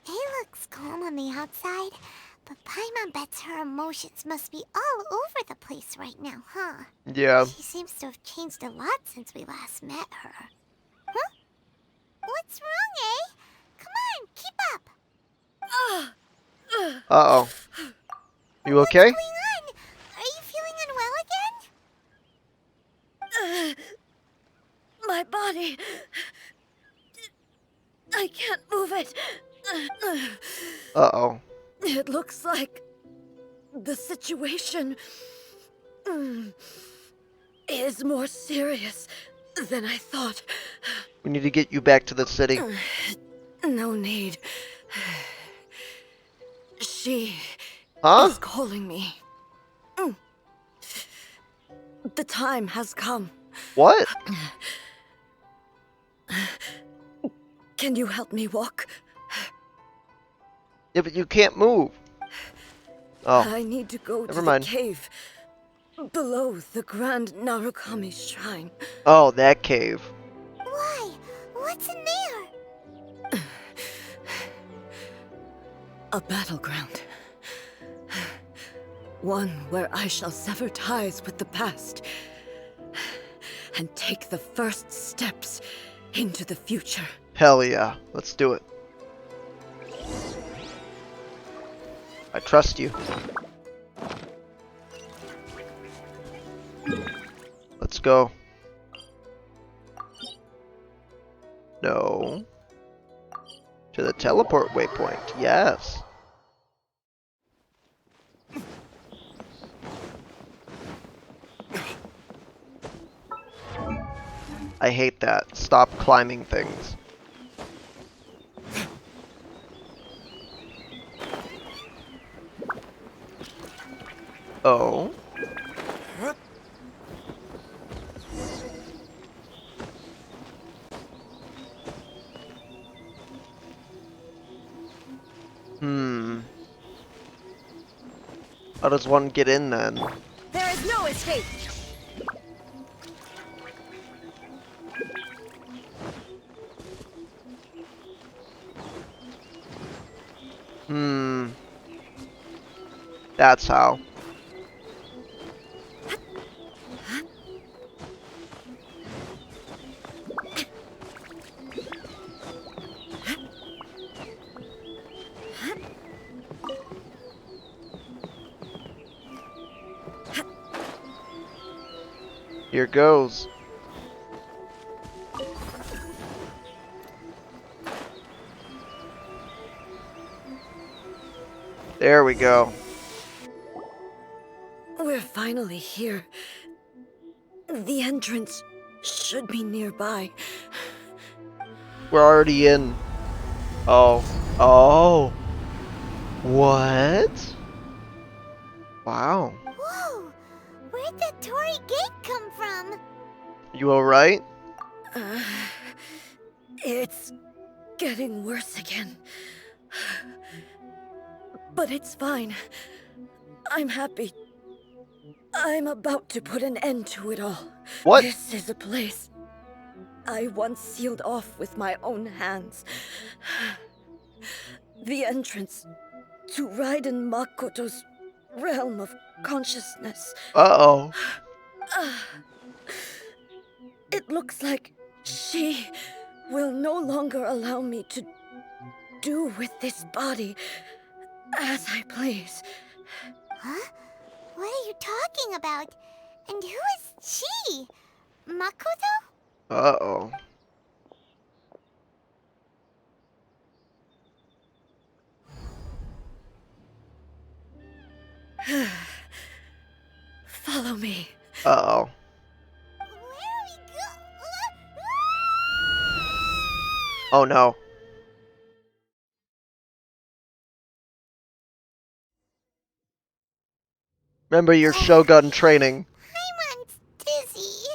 It looks calm on the outside, but Paimon bets her emotions must be all over the place right now, huh? Yeah. She seems to have changed a lot since we last met her. Huh? What's wrong, eh? Come on, keep up. Uh-oh. You What's okay? going on? Are you feeling unwell again? My body... I can't move it. Uh-oh. It looks like the situation is more serious than I thought. We need to get you back to the city. No need. She Huh? is calling me. The time has come. What? Can you help me walk? Yeah, but you can't move. Oh, I need to go never to mind. the cave below the Grand Narukami Shrine. Oh, that cave. Why? What's in there? A battleground. One where I shall sever ties with the past and take the first steps into the future. Hell yeah. Let's do it. I trust you. Let's go. No. To the teleport waypoint. Yes. I hate that. Stop climbing things. Oh. How does one get in then? There is no escape! That's how. Here goes. There we go. We're finally here. The entrance should be nearby. We're already in. Oh. Oh. What? Wow. Whoa! Where'd that Torii gate come from? You alright? It's getting worse again. But it's fine. I'm happy. I'm about to put an end to it all. What? This is a place I once sealed off with my own hands. The entrance to Raiden Makoto's realm of consciousness. Uh-oh. It looks like she will no longer allow me to do with this body as I please. Huh? What are you talking about? And who is she? Makoto? Uh-oh. Follow me. Uh-oh. Where are we Oh no. Remember your Shogun training. I'm dizzy.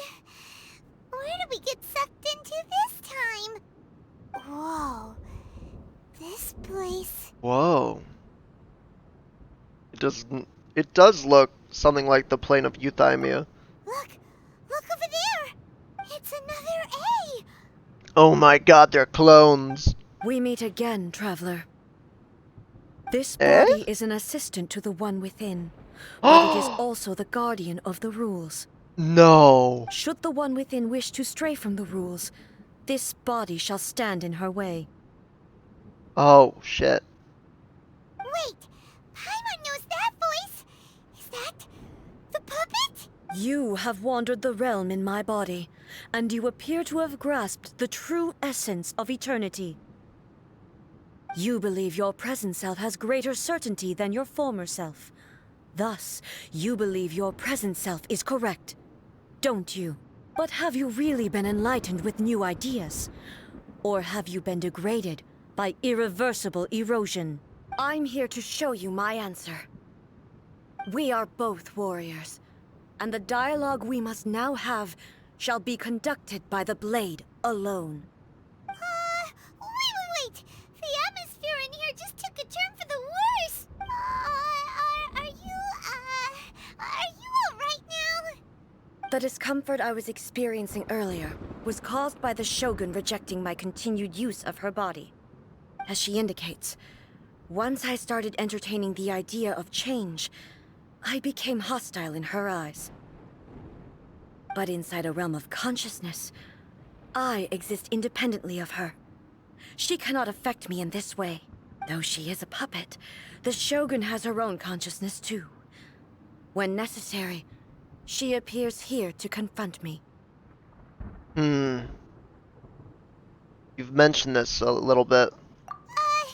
Where did we get sucked into this time? Whoa. This place. Whoa. It does look something like the plane of Euthymia. Look over there. It's another A. Oh my god, they're clones. We meet again, traveler. This Eh? body is an assistant to the one within, but it is also the guardian of the rules. No. Should the one within wish to stray from the rules, this body shall stand in her way. Oh, shit. Wait. Paimon knows that voice. Is that the puppet? You have wandered the realm in my body, and you appear to have grasped the true essence of eternity. You believe your present self has greater certainty than your former self. Thus, you believe your present self is correct, don't you? But have you really been enlightened with new ideas? Or have you been degraded by irreversible erosion? I'm here to show you my answer. We are both warriors, and the dialogue we must now have shall be conducted by the blade alone. Wait. The atmosphere in here just took a turn for the worse. Are you alright now? The discomfort I was experiencing earlier was caused by the Shogun rejecting my continued use of her body. As she indicates, once I started entertaining the idea of change, I became hostile in her eyes. But inside a realm of consciousness, I exist independently of her. She cannot affect me in this way. Though she is a puppet, the Shogun has her own consciousness too. When necessary, she appears here to confront me. You've mentioned this a little bit. Paimon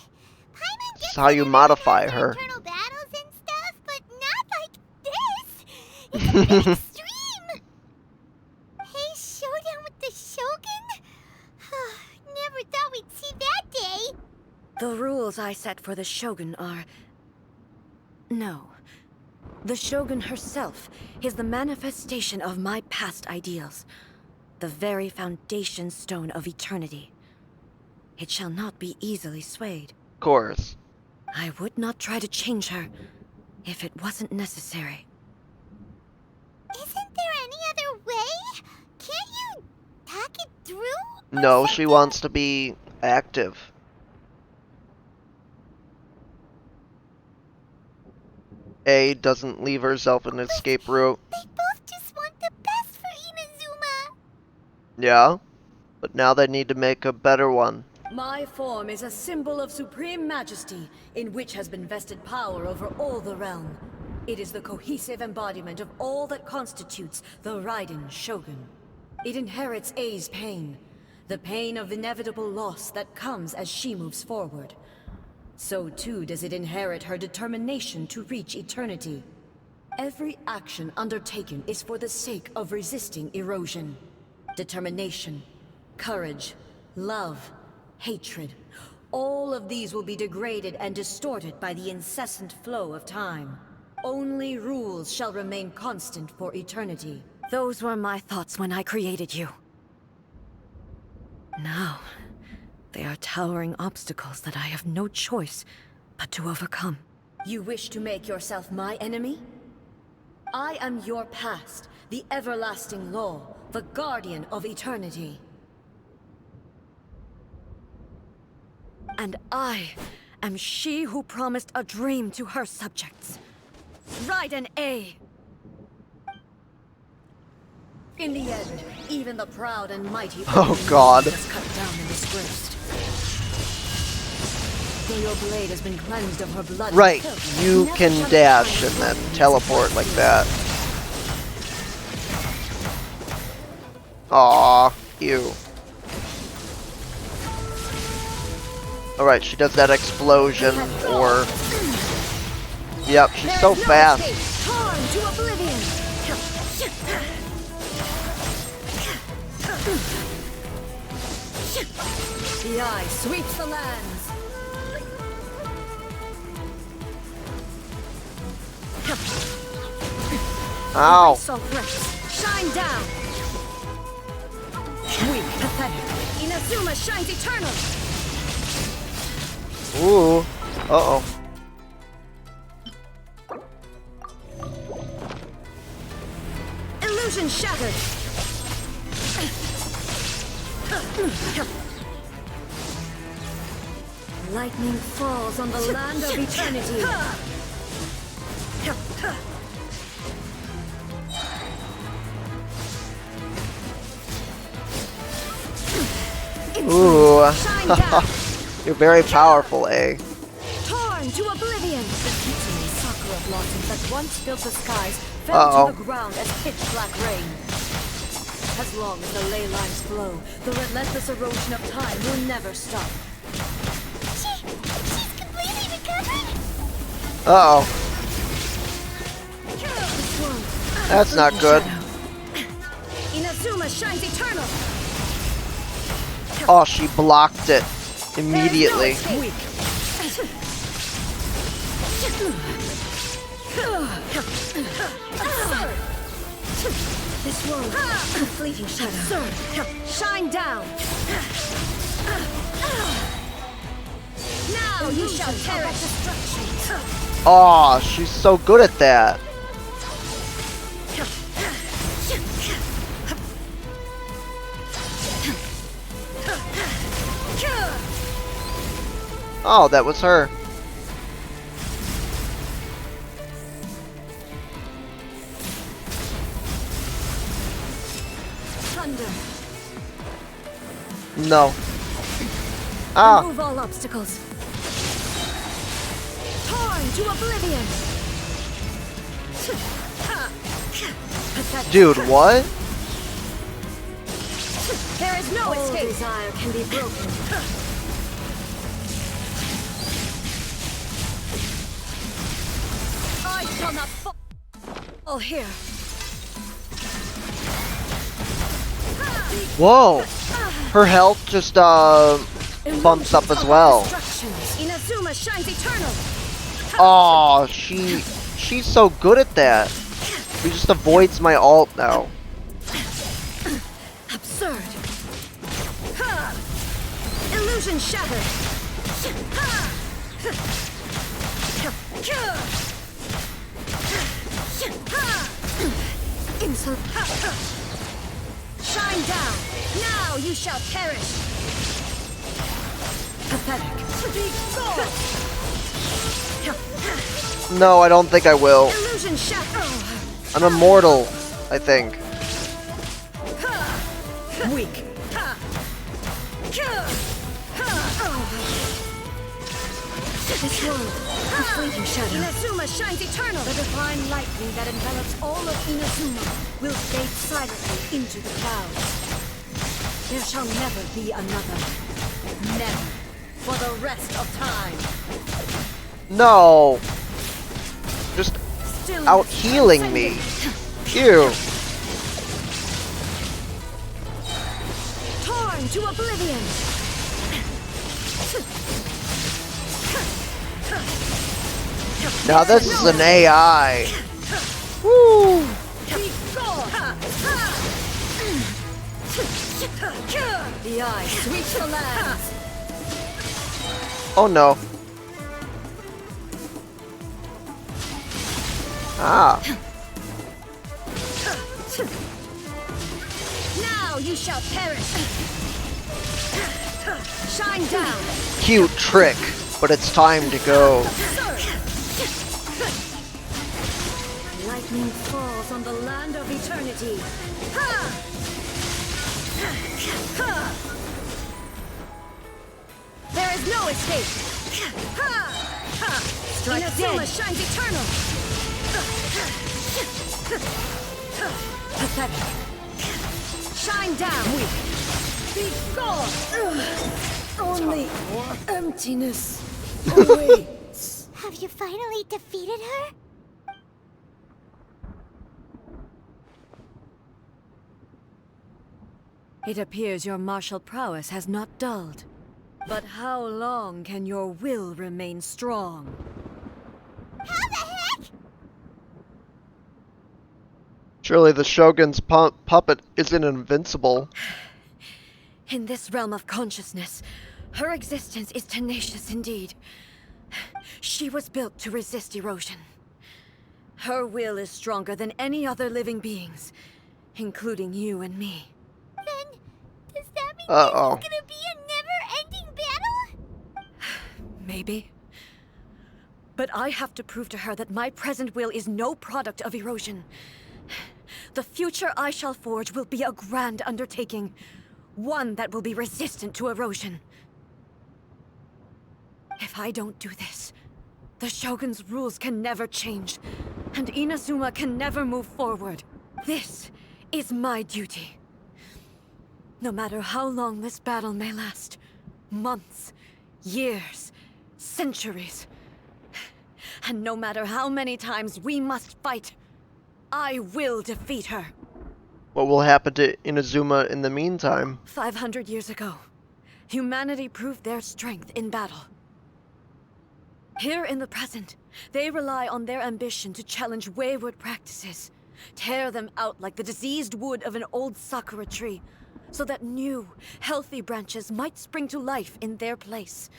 This gets is how you in and modify out of her. internal battles and stuff, but not like this. It's a bit extreme. Hey, showdown with the Shogun? Never thought we'd see that day. The rules I set for the Shogun are... No. The Shogun herself is the manifestation of my past ideals. The very foundation stone of eternity. It shall not be easily swayed. Of course. I would not try to change her if it wasn't necessary. Isn't there any other way? Can't you talk it through? or No, she something? wants to be active. A doesn't leave herself an escape route. They both just want the best for Inazuma. Yeah, but now they need to make a better one. My form is a symbol of supreme majesty, in which has been vested power over all the realm. It is the cohesive embodiment of all that constitutes the Raiden Shogun. It inherits A's pain, the pain of inevitable loss that comes as she moves forward. So too does it inherit her determination to reach eternity. Every action undertaken is for the sake of resisting erosion. Determination, courage, love, hatred. All of these will be degraded and distorted by the incessant flow of time. Only rules shall remain constant for eternity. Those were my thoughts when I created you. Now, they are towering obstacles that I have no choice but to overcome. You wish to make yourself my enemy? I am your past, the everlasting law, the guardian of eternity. And I am she who promised a dream to her subjects. Raiden A! In the end, even the proud and mighty Oh God. was cut down and disgraced. Though your blade has been cleansed of her blood. Right, you can dash and then teleport like that. Aw, ew. Alright, she does that explosion, or... Yep, she's so fast. Torn to oblivion. The eye sweeps the lands. Ow. Shine down. Weak, pathetic. Inazuma shines eternal. Ooh. Uh-oh. Illusion shattered. Lightning falls on the land of eternity. Ooh. Shine down. You're very powerful, eh? Torn to oblivion. The Kitsune Sakura blossoms that once filled the skies fell Uh-oh. to the ground as pitch black rain. As long as the ley lines flow, the relentless erosion of time will never stop. She's completely recovered? Uh-oh. That's not good. Inazuma shines eternal. Oh, she blocked it immediately. Weak. This world, a fleeting shadow. Shine down. Now you shall perish. Destruction. Oh, she's so good at that. Oh, that was her. Thunder. No. Ah. Remove all obstacles. Torn to oblivion. Pathetic. Dude, what? There is no escape. Desire can be broken. I shall not fall here. Whoa. Her health just, bumps up as well. Inazuma shines eternal. Oh, she's so good at that. She just avoids my ult now. Absurd. Illusion shattered. Insult. Shine down. Now you shall perish. Pathetic. No, I don't think I will. Illusion shattered. I'm immortal, I think. Weak. This world, a fleeting shadow. Inazuma shines eternal. The divine lightning that envelops all of Inazuma will fade silently into the clouds. There shall never be another. Never. For the rest of time. No. Just Still out healing me. Ew. torn to oblivion. Now this is an AI. Woo. The eye sweeps the lands. Oh no. Ah. Now you shall perish. Shine down. Cute trick, but it's time to go. lightning falls on the land of eternity. Ha! Ha! There is no escape. Ha! Ha! Strike Inazuma shines eternal. Pathetic. Shine down. Weak. Be gone. Only emptiness awaits. Have you finally defeated her? It appears your martial prowess has not dulled. But how long can your will remain strong? How the heck? Surely the Shogun's puppet isn't invincible. In this realm of consciousness, her existence is tenacious indeed. She was built to resist erosion. Her will is stronger than any other living beings, including you and me. Then, does that mean Uh-oh. this is gonna be a never-ending battle? Maybe. But I have to prove to her that my present will is no product of erosion. The future I shall forge will be a grand undertaking. One that will be resistant to erosion. If I don't do this, the Shogun's rules can never change, and Inazuma can never move forward. This is my duty. No matter how long this battle may last, months, years, centuries, and no matter how many times we must fight, I will defeat her. What will happen to Inazuma in the meantime? 500 years ago, humanity proved their strength in battle. Here in the present, they rely on their ambition to challenge wayward practices, tear them out like the diseased wood of an old sakura tree, so that new, healthy branches might spring to life in their place.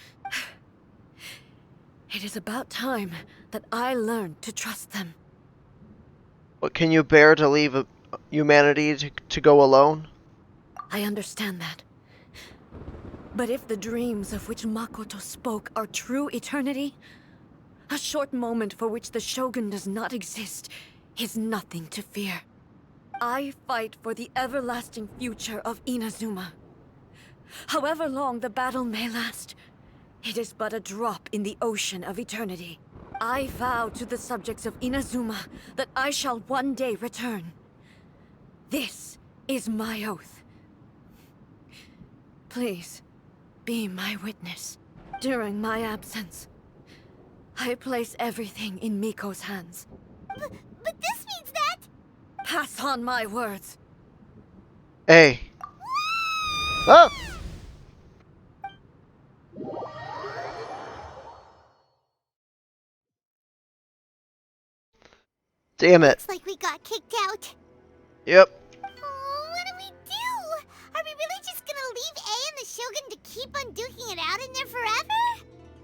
It is about time that I learned to trust them. But can you bear to leave humanity to go alone? I understand that. But if the dreams of which Makoto spoke are true eternity, a short moment for which the Shogun does not exist is nothing to fear. I fight for the everlasting future of Inazuma. However long the battle may last, it is but a drop in the ocean of eternity. I vow to the subjects of Inazuma that I shall one day return. This is my oath. Please, be my witness. During my absence, I place everything in Miko's hands. But this means that... Pass on my words. Hey. Ah! Damn it. Looks like we got kicked out. Yep. Oh, what do we do? Are we really just gonna leave A and the Shogun to keep on duking it out in there forever?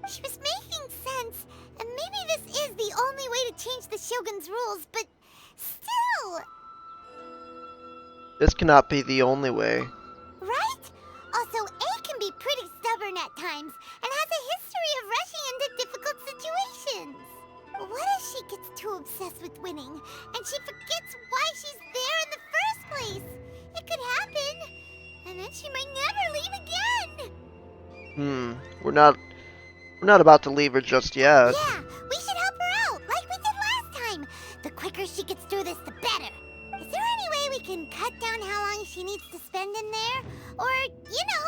She was making sense, and maybe this is the only way to change the Shogun's rules, but still... This cannot be the only way. Right? Also, A can be pretty stubborn at times, and has a history of rushing into difficult situations. What if she gets too obsessed with winning, and she forgets why she's there in the first place? It could happen, and then she might never leave again. We're not about to leave her just yet. Yeah, we should help her out, like we did last time. The quicker she gets through this, the better. Is there any way we can cut down how long she needs to spend in there? Or, you know,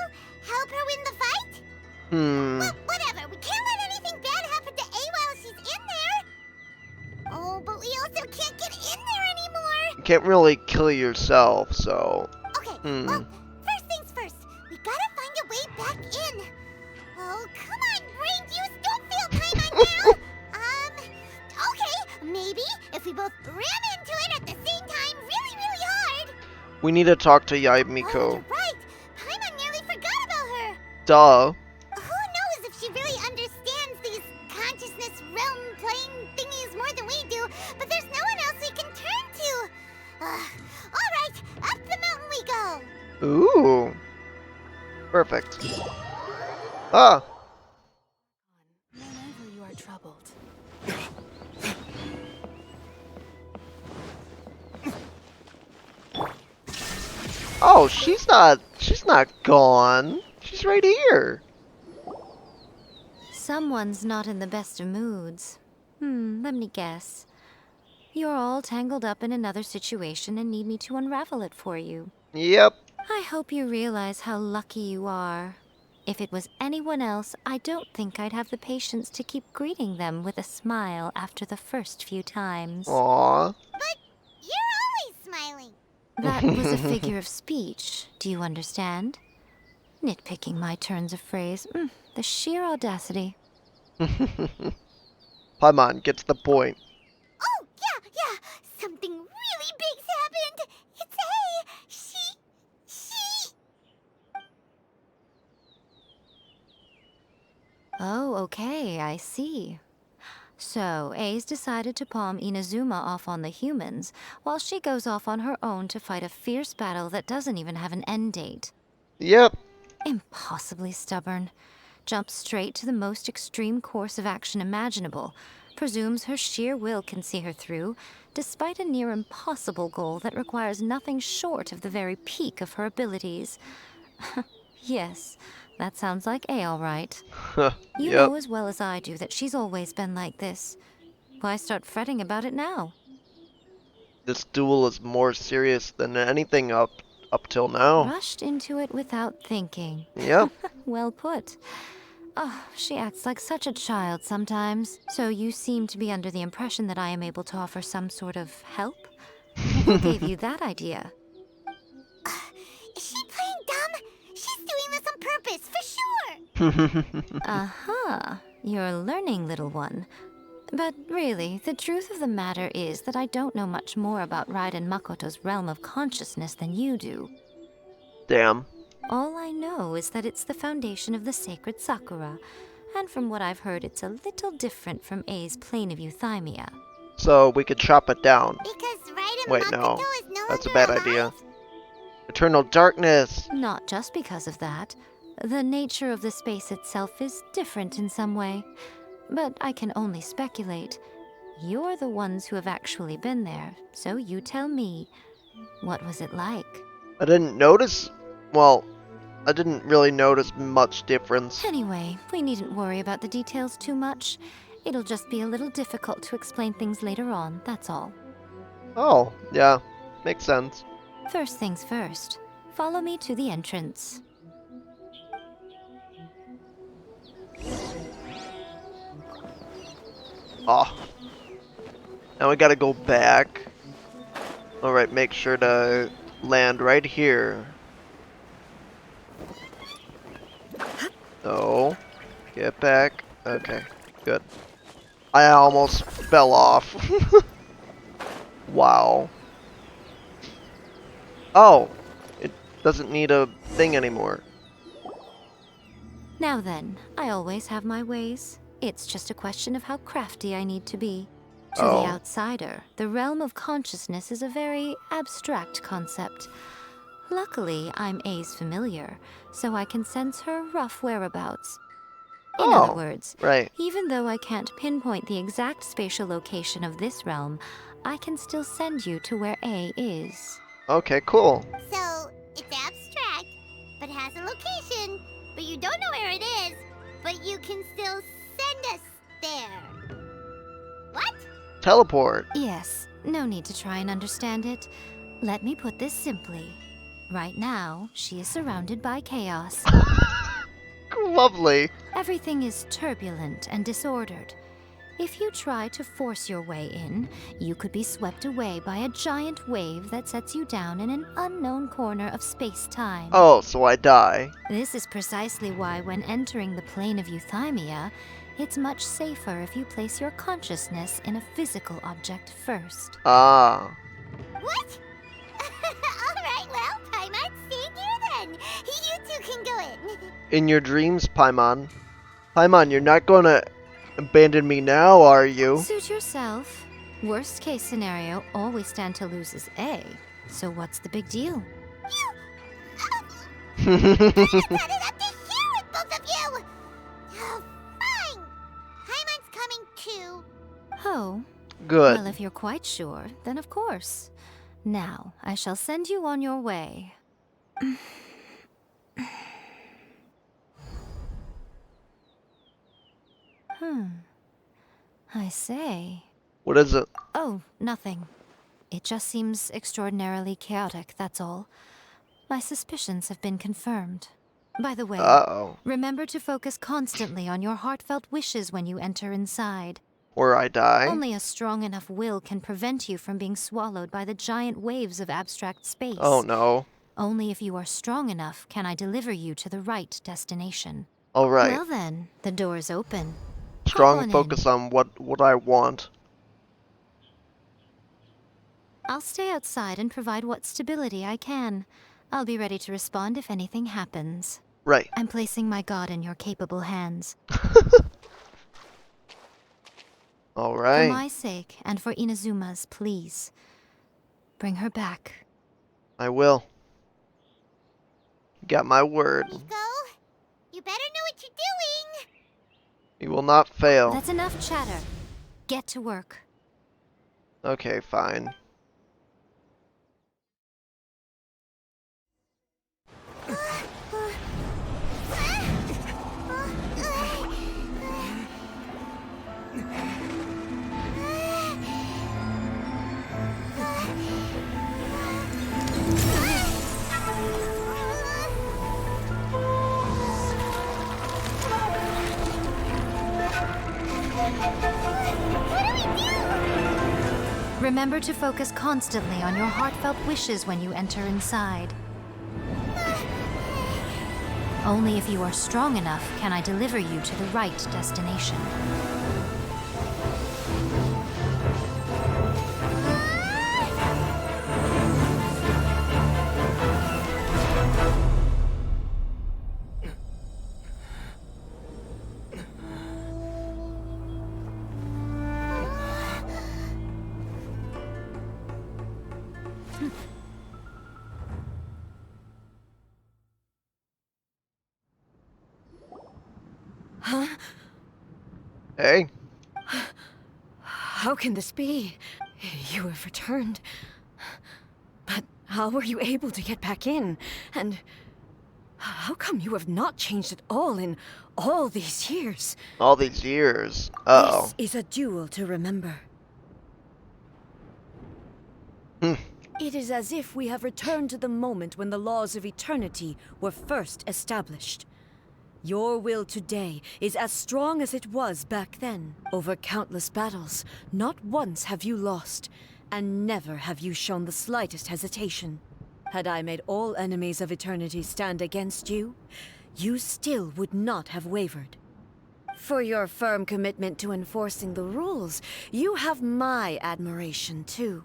help her win the fight? Well, whatever. We can't let anything bad happen to A while she's in there. Oh, but we also can't get in there anymore. You can't really kill yourself, so... Okay, well, first things first. We gotta find a way back in. Oh, come on, brain juice. Don't feel time on now. Okay, maybe if we both ram into it at the same time really, really hard. We need to talk to Oh, Yaimiko. you're right. Paimon nearly forgot about her. Duh. Who knows if she really understands these consciousness realm playing thingies more than we do, but there's no one else we can turn to. Alright, up the mountain we go. Ooh. Perfect. Ah. Whenever you are troubled. Oh, she's not gone. She's right here. Someone's not in the best of moods. Let me guess. You're all tangled up in another situation and need me to unravel it for you. Yep. I hope you realize how lucky you are. If it was anyone else, I don't think I'd have the patience to keep greeting them with a smile after the first few times. Aw. But you're always smiling. That was a figure of speech. Do you understand? Nitpicking my turns of phrase. The sheer audacity. Paimon, get to the point. Oh, yeah. Something really big's happened. It's A. She... Oh, okay, I see. So, A's decided to palm Inazuma off on the humans, while she goes off on her own to fight a fierce battle that doesn't even have an end date. Yep. Impossibly stubborn. Jumps straight to the most extreme course of action imaginable. Presumes her sheer will can see her through, despite a near impossible goal that requires nothing short of the very peak of her abilities. Yes, that sounds like A, all right. You know as well as I do that she's always been like this. Why start fretting about it now? This duel is more serious than anything up till now. Rushed into it without thinking. Yep. Well put. Oh, she acts like such a child sometimes. So you seem to be under the impression that I am able to offer some sort of help? Who gave you that idea? Is she playing dumb? She's doing this on purpose, for sure. Uh-huh. You're learning, little one. But really, the truth of the matter is that I don't know much more about Raiden Makoto's realm of consciousness than you do. Damn. All I know is that it's the foundation of the sacred Sakura, and from what I've heard, it's a little different from A's plane of euthymia. So we could chop it down. Because Raiden Wait, Makoto no. is no That's a longer bad alive? idea. Eternal darkness. Not just because of that. The nature of the space itself is different in some way. But I can only speculate. You're the ones who have actually been there, so you tell me. What was it like? I didn't notice. Well, I didn't really notice much difference. Anyway, we needn't worry about the details too much. It'll just be a little difficult to explain things later on, that's all. Oh, yeah. Makes sense. First things first. Follow me to the entrance. Oh. Now we gotta go back. Alright, make sure to land right here. No. Get back. Okay, good. I almost fell off. Wow. Oh, it doesn't need a thing anymore. Now then, I always have my ways. It's just a question of how crafty I need to be. To Oh. the outsider, the realm of consciousness is a very abstract concept. Luckily, I'm A's familiar, so I can sense her rough whereabouts. In other words, right. even though I can't pinpoint the exact spatial location of this realm, I can still send you to where A is. Okay, cool. So, it's abstract, but has a location, but you don't know where it is, but you can still send us there. What? Teleport. Yes, no need to try and understand it. Let me put this simply. Right now, she is surrounded by chaos. Lovely. Everything is turbulent and disordered. If you try to force your way in, you could be swept away by a giant wave that sets you down in an unknown corner of space-time. Oh, so I die. This is precisely why when entering the plane of euthymia, it's much safer if you place your consciousness in a physical object first. Ah. What? Alright, well, Paimon, stay here then. You two can go in. In your dreams, Paimon. Paimon, you're not gonna abandon me now, are you? Suit yourself. Worst case scenario, all we stand to lose is A. So what's the big deal? Cut it up to here with both of you! Oh, fine! Paimon's coming too. Oh. Good. Well, if you're quite sure, then of course. Now, I shall send you on your way. I say. What is it? Oh, nothing. It just seems extraordinarily chaotic, that's all. My suspicions have been confirmed. By the way, Uh-oh. remember to focus constantly on your heartfelt wishes when you enter inside. Or I die? Only a strong enough will can prevent you from being swallowed by the giant waves of abstract space. Oh no. Only if you are strong enough can I deliver you to the right destination. Alright. Well then, the door is open. Strong Hop on focus in. on what I want. I'll stay outside and provide what stability I can. I'll be ready to respond if anything happens. Right. I'm placing my god in your capable hands. For Alright. my sake, and for Inazuma's, please. Bring her back. I will. You got my word. Nico, you better know what you're doing. You will not fail. That's enough chatter. Get to work. Okay, fine. Remember to focus constantly on your heartfelt wishes when you enter inside. Only if you are strong enough can I deliver you to the right destination. Hey. How can this be? You have returned. But how were you able to get back in? And how come you have not changed at all in all these years? All these years. Uh-oh. This is a duel to remember. Hmm. It is as if we have returned to the moment when the laws of eternity were first established. Your will today is as strong as it was back then. Over countless battles, not once have you lost, and never have you shown the slightest hesitation. Had I made all enemies of eternity stand against you, you still would not have wavered. For your firm commitment to enforcing the rules, you have my admiration too.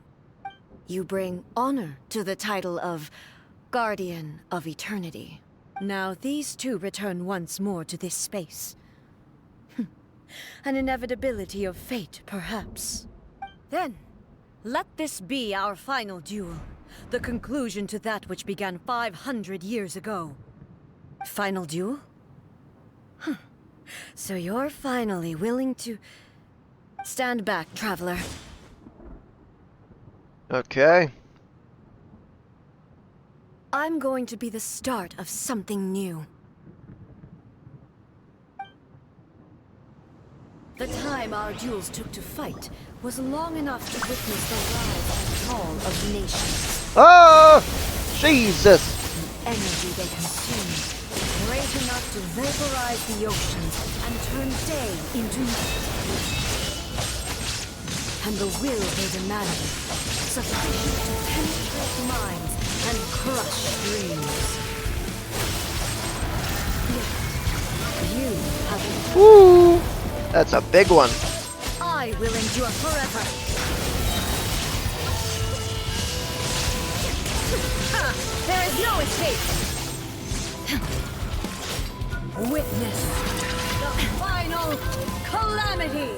You bring honor to the title of Guardian of Eternity. Now these two return once more to this space. An inevitability of fate, perhaps. Then, let this be our final duel. The conclusion to that which began 500 years ago. Final duel? So you're finally willing to... Stand back, traveler. Okay. I'm going to be the start of something new. The time our duels took to fight was long enough to witness the rise and fall of nations. Ah! Jesus! The energy they consumed, great enough to vaporize the oceans and turn day into night. And the will they demanded, sufficient to penetrate minds and crush dreams. Yet, you have... Woo! That's a big one. I will endure forever. There is no escape. Witness the final calamity.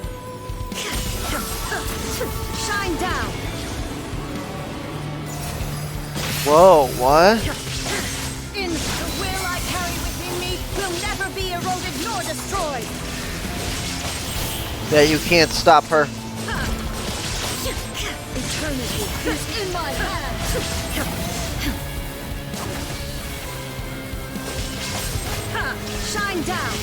Shine down. Whoa, what? In the will I carry within me will never be eroded nor destroyed. Yeah, you can't stop her. Eternity is in my hands. Shine down!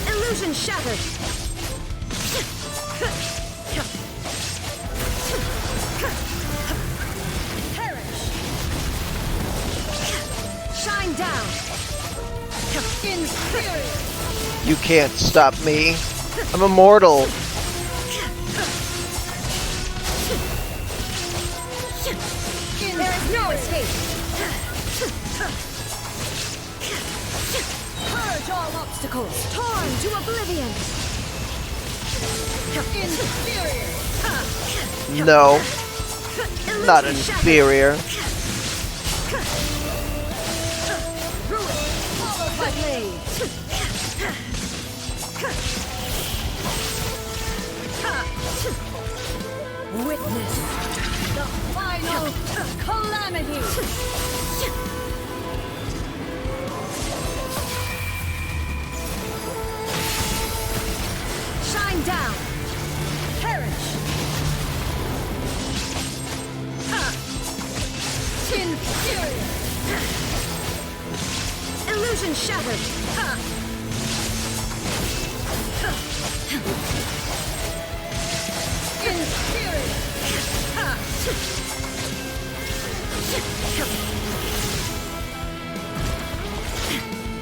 Illusion shattered! Perish! Shine down! Inferior! You can't stop me. I'm immortal. There is no escape! Purge all obstacles! Torn to oblivion! Inferior! No, not Illusion inferior. Ruin! Followed by blade! Witness the final calamity! Shine down! Perish! Inferior! Illusion shattered! Inferior!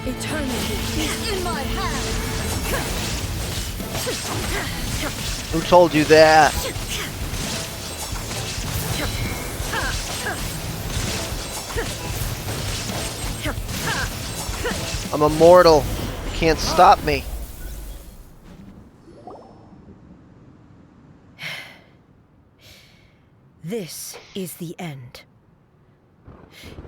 Eternity is in my hand! Who told you that? I'm immortal. You can't stop me. This is the end.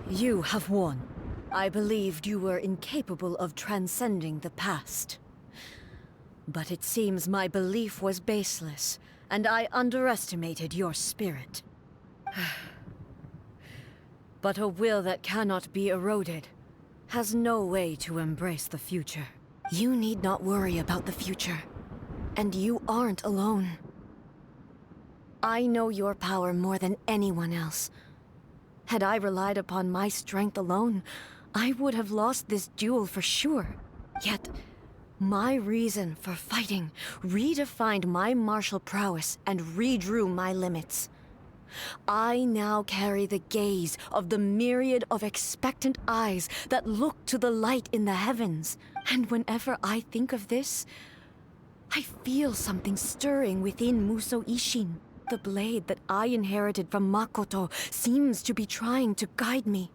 You have won. I believed you were incapable of transcending the past. But it seems my belief was baseless, and I underestimated your spirit. But a will that cannot be eroded has no way to embrace the future. You need not worry about the future, and you aren't alone. I know your power more than anyone else. Had I relied upon my strength alone, I would have lost this duel for sure. Yet, my reason for fighting redefined my martial prowess and redrew my limits. I now carry the gaze of the myriad of expectant eyes that look to the light in the heavens. And whenever I think of this, I feel something stirring within Musou Ishin. The blade that I inherited from Makoto seems to be trying to guide me,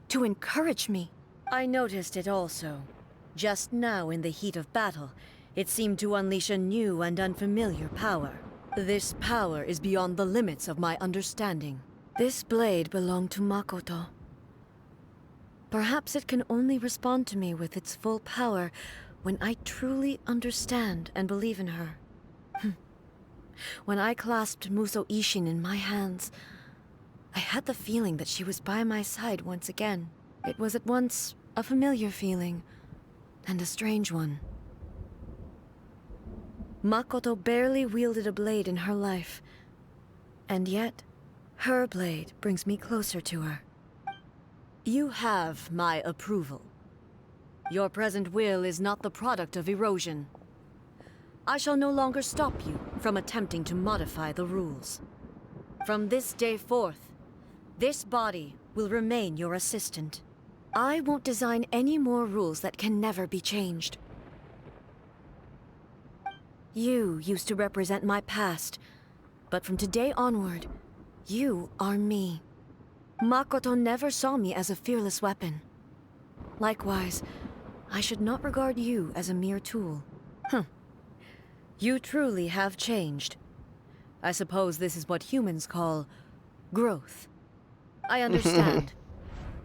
to encourage me. I noticed it also. Just now in the heat of battle, it seemed to unleash a new and unfamiliar power. This power is beyond the limits of my understanding. This blade belonged to Makoto. Perhaps it can only respond to me with its full power when I truly understand and believe in her. When I clasped Musou Ishin in my hands, I had the feeling that she was by my side once again. It was at once a familiar feeling and a strange one. Makoto barely wielded a blade in her life, and yet her blade brings me closer to her. You have my approval. Your present will is not the product of erosion. I shall no longer stop you from attempting to modify the rules. From this day forth, this body will remain your assistant. I won't design any more rules that can never be changed. You used to represent my past, but from today onward, you are me. Makoto never saw me as a fearless weapon. Likewise, I should not regard you as a mere tool. You truly have changed. I suppose this is what humans call growth. I understand.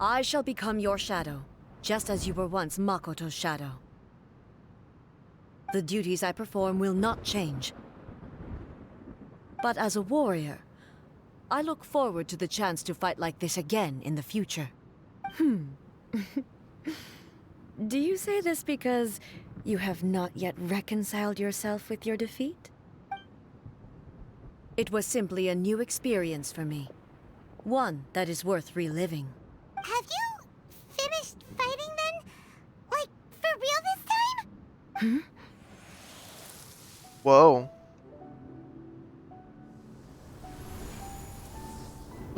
I shall become your shadow, just as you were once Makoto's shadow. The duties I perform will not change. But as a warrior, I look forward to the chance to fight like this again in the future. Do you say this because you have not yet reconciled yourself with your defeat? It was simply a new experience for me. One that is worth reliving. Have you finished fighting then? Like, for real this time? Whoa.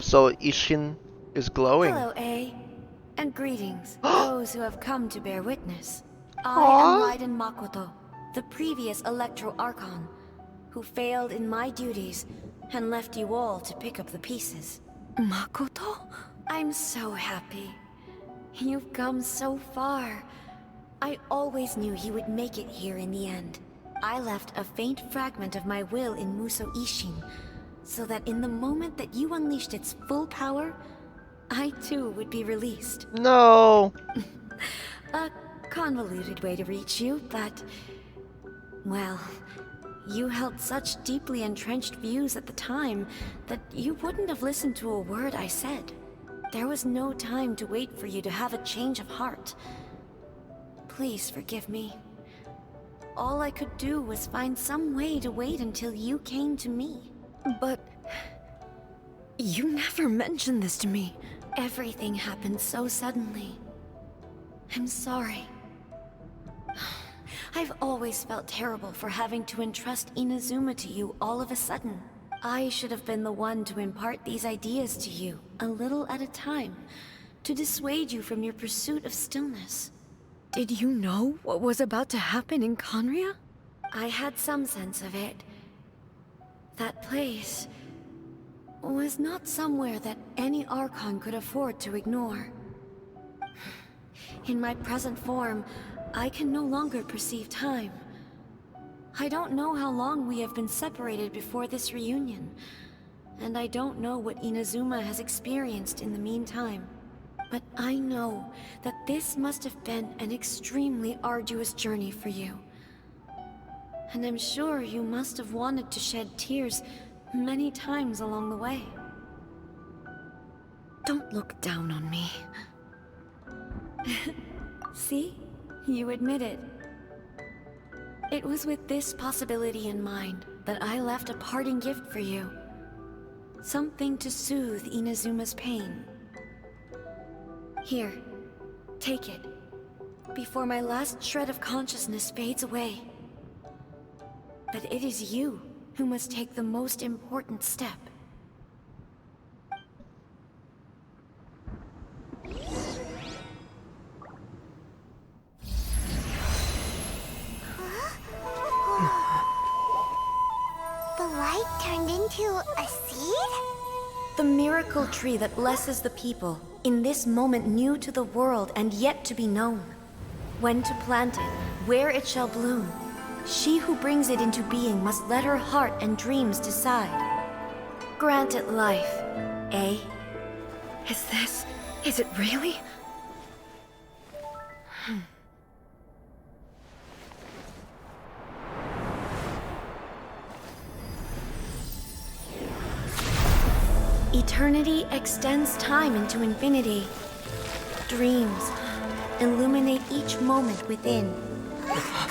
So Ishin is glowing. Hello, A. And greetings, those who have come to bear witness. I Aw. am Raiden Makoto, the previous Electro Archon, who failed in my duties and left you all to pick up the pieces. Makoto? I'm so happy. You've come so far. I always knew you would make it here in the end. I left a faint fragment of my will in Muso Ishin, so that in the moment that you unleashed its full power, I too would be released. No. A convoluted way to reach you, but... well, you held such deeply entrenched views at the time that you wouldn't have listened to a word I said. There was no time to wait for you to have a change of heart. Please forgive me. All I could do was find some way to wait until you came to me. But... you never mentioned this to me. Everything happened so suddenly. I'm sorry. I've always felt terrible for having to entrust Inazuma to you all of a sudden. I should have been the one to impart these ideas to you, a little at a time, to dissuade you from your pursuit of stillness. Did you know what was about to happen in Conria? I had some sense of it. That place was not somewhere that any Archon could afford to ignore. In my present form, I can no longer perceive time. I don't know how long we have been separated before this reunion, and I don't know what Inazuma has experienced in the meantime. But I know that this must have been an extremely arduous journey for you. And I'm sure you must have wanted to shed tears many times along the way. Don't look down on me. See? You admit it. It was with this possibility in mind that I left a parting gift for you. Something to soothe Inazuma's pain. Here, take it, before my last shred of consciousness fades away. But it is you who must take the most important step. The light turned into a seed? The miracle tree that blesses the people, in this moment new to the world and yet to be known. When to plant it, where it shall bloom. She who brings it into being must let her heart and dreams decide. Grant it life, eh? Is it really? Eternity extends time into infinity. Dreams illuminate each moment within.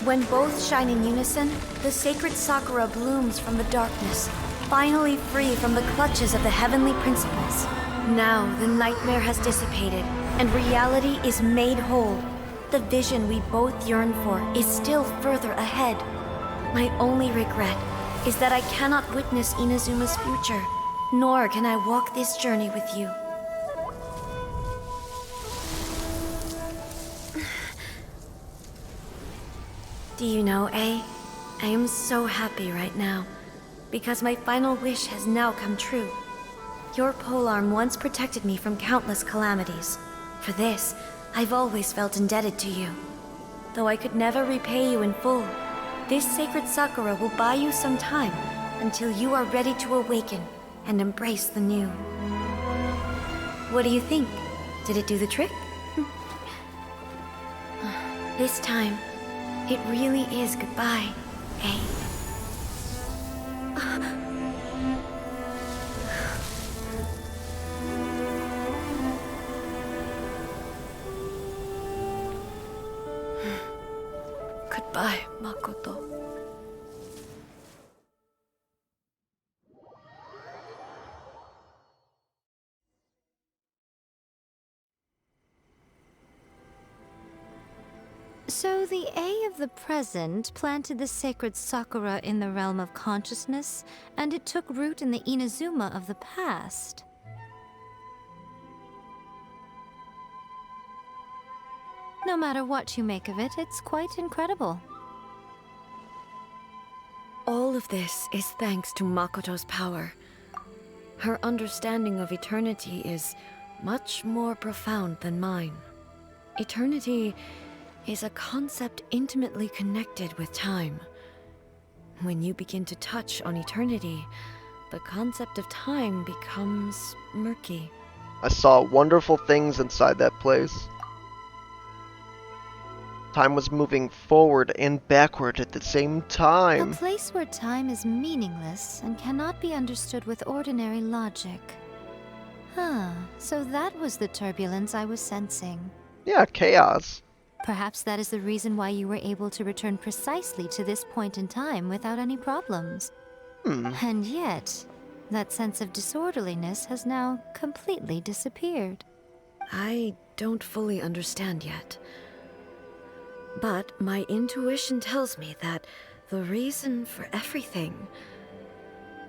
When both shine in unison, the sacred Sakura blooms from the darkness, finally free from the clutches of the heavenly principles. Now the nightmare has dissipated, and reality is made whole. The vision we both yearn for is still further ahead. My only regret is that I cannot witness Inazuma's future, nor can I walk this journey with you. Do you know, A? I am so happy right now, because my final wish has now come true. Your polearm once protected me from countless calamities. For this, I've always felt indebted to you. Though I could never repay you in full, this sacred Sakura will buy you some time until you are ready to awaken and embrace the new. What do you think? Did it do the trick? This time, it really is goodbye, eh? Goodbye, Makoto. So the A of the present planted the sacred Sakura in the realm of consciousness, and it took root in the Inazuma of the past. No matter what you make of it, it's quite incredible. All of this is thanks to Makoto's power. Her understanding of eternity is much more profound than mine. Eternity is a concept intimately connected with time. When you begin to touch on eternity, the concept of time becomes murky. I saw wonderful things inside that place. Time was moving forward and backward at the same time. A place where time is meaningless and cannot be understood with ordinary logic. Huh, so that was the turbulence I was sensing. Yeah, chaos. Perhaps that is the reason why you were able to return precisely to this point in time without any problems. And yet, that sense of disorderliness has now completely disappeared. I don't fully understand yet. But my intuition tells me that the reason for everything,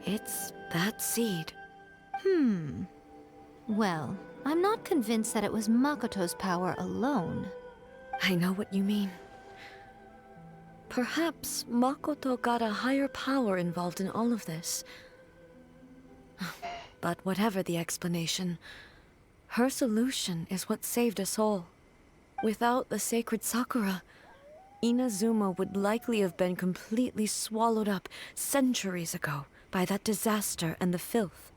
it's that seed. Well, I'm not convinced that it was Makoto's power alone. I know what you mean. Perhaps Makoto got a higher power involved in all of this. But whatever the explanation, her solution is what saved us all. Without the sacred Sakura, Inazuma would likely have been completely swallowed up centuries ago by that disaster and the filth.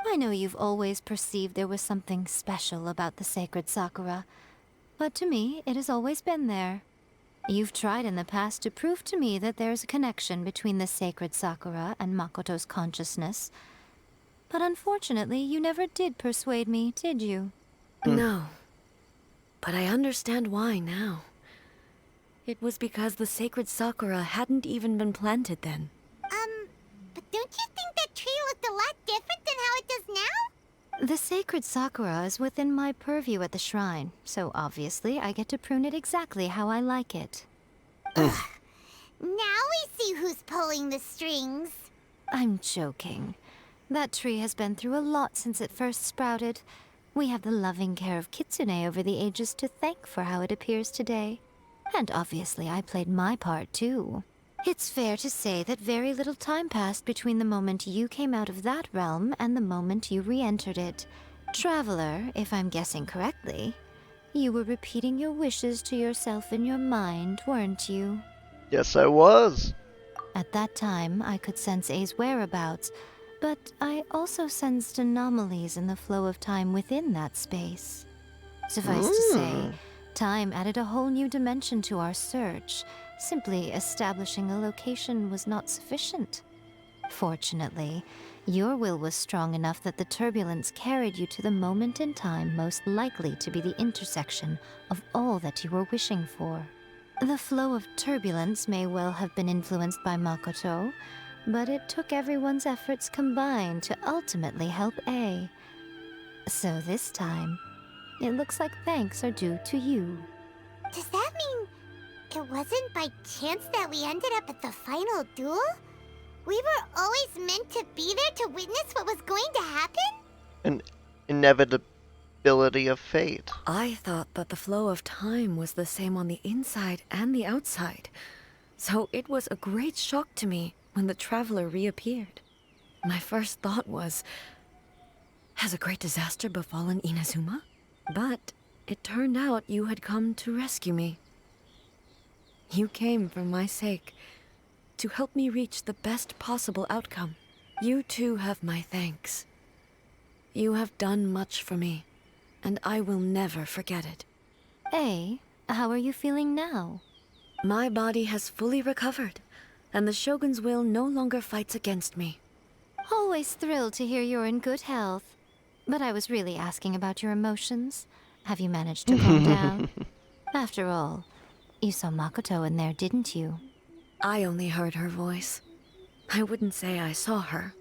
I know you've always perceived there was something special about the sacred Sakura, but to me, it has always been there. You've tried in the past to prove to me that there's a connection between the sacred Sakura and Makoto's consciousness, but unfortunately, you never did persuade me, did you? No. But I understand why now. It was because the sacred Sakura hadn't even been planted then. But don't you think that tree looked a lot different than how it does now? The sacred Sakura is within my purview at the shrine, so obviously I get to prune it exactly how I like it. Now we see who's pulling the strings. I'm joking. That tree has been through a lot since it first sprouted. We have the loving care of Kitsune over the ages to thank for how it appears today. And obviously I played my part too. It's fair to say that very little time passed between the moment you came out of that realm and the moment you re-entered it. Traveler, if I'm guessing correctly, you were repeating your wishes to yourself in your mind, weren't you? Yes, I was. At that time, I could sense A's whereabouts, but I also sensed anomalies in the flow of time within that space. Suffice to say, time added a whole new dimension to our search. Simply establishing a location was not sufficient. Fortunately, your will was strong enough that the turbulence carried you to the moment in time most likely to be the intersection of all that you were wishing for. The flow of turbulence may well have been influenced by Makoto, but it took everyone's efforts combined to ultimately help A. So this time, it looks like thanks are due to you. Does that mean it wasn't by chance that we ended up at the final duel? We were always meant to be there to witness what was going to happen? An inevitability of fate. I thought that the flow of time was the same on the inside and the outside. So it was a great shock to me when the traveler reappeared. My first thought was, has a great disaster befallen Inazuma? But it turned out you had come to rescue me. You came for my sake, to help me reach the best possible outcome. You too have my thanks. You have done much for me, and I will never forget it. A, how are you feeling now? My body has fully recovered, and the Shogun's will no longer fights against me. Always thrilled to hear you're in good health. But I was really asking about your emotions. Have you managed to calm down? After all, you saw Makoto in there, didn't you? I only heard her voice. I wouldn't say I saw her.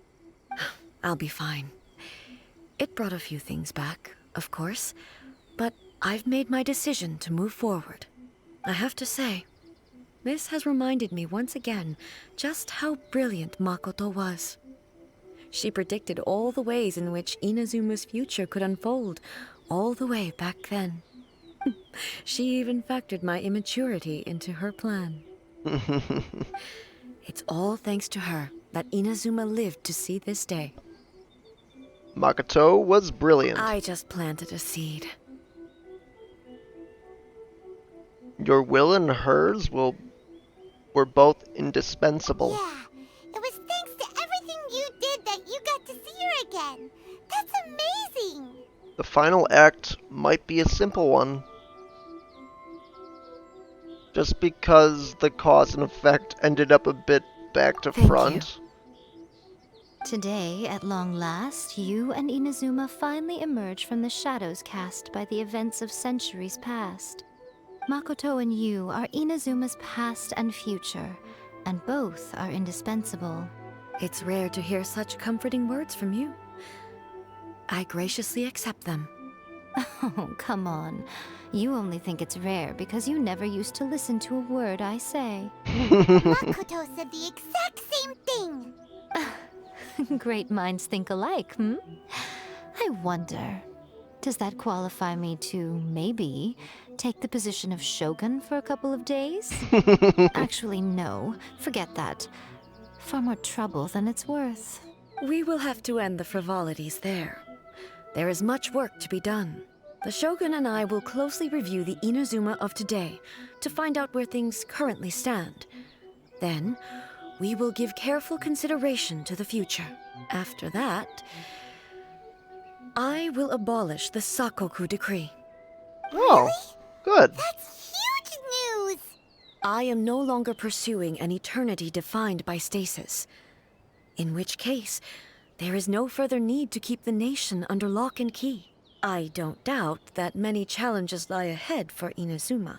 I'll be fine. It brought a few things back, of course, but I've made my decision to move forward. I have to say, this has reminded me once again just how brilliant Makoto was. She predicted all the ways in which Inazuma's future could unfold, all the way back then. She even factored my immaturity into her plan. It's all thanks to her that Inazuma lived to see this day. Makoto was brilliant. I just planted a seed. Your will and hers were both indispensable. Yeah, it was thanks to everything you did that you got to see her again. That's amazing! The final act might be a simple one. Just because the cause and effect ended up a bit back to Thank front. Today, at long last, you and Inazuma finally emerge from the shadows cast by the events of centuries past. Makoto and you are Inazuma's past and future, and both are indispensable. It's rare to hear such comforting words from you. I graciously accept them. Oh, come on. You only think it's rare because you never used to listen to a word I say. Makoto said the exact same thing! Great minds think alike, hmm? I wonder, does that qualify me to, maybe, take the position of shogun for a couple of days? Actually, no. Forget that. Far more trouble than it's worth. We will have to end the frivolities there. There is much work to be done. The Shogun and I will closely review the Inazuma of today to find out where things currently stand. Then, we will give careful consideration to the future. After that, I will abolish the Sakoku decree. Oh, good. That's huge news! I am no longer pursuing an eternity defined by stasis. In which case, there is no further need to keep the nation under lock and key. I don't doubt that many challenges lie ahead for Inazuma.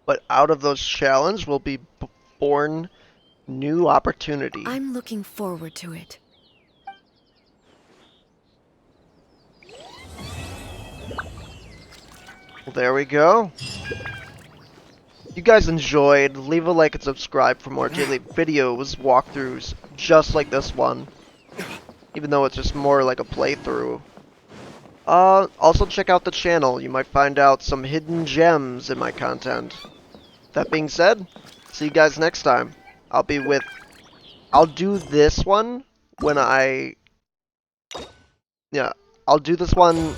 But out of those challenges will be born new opportunity. I'm looking forward to it. Well, there we go. If you guys enjoyed, leave a like and subscribe for more daily videos, walkthroughs, just like this one. Even though it's just more like a playthrough. Also check out the channel. You might find out some hidden gems in my content. That being said, see you guys next time. I'll do this one when I'll do this one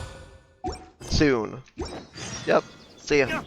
soon. Yep, see ya.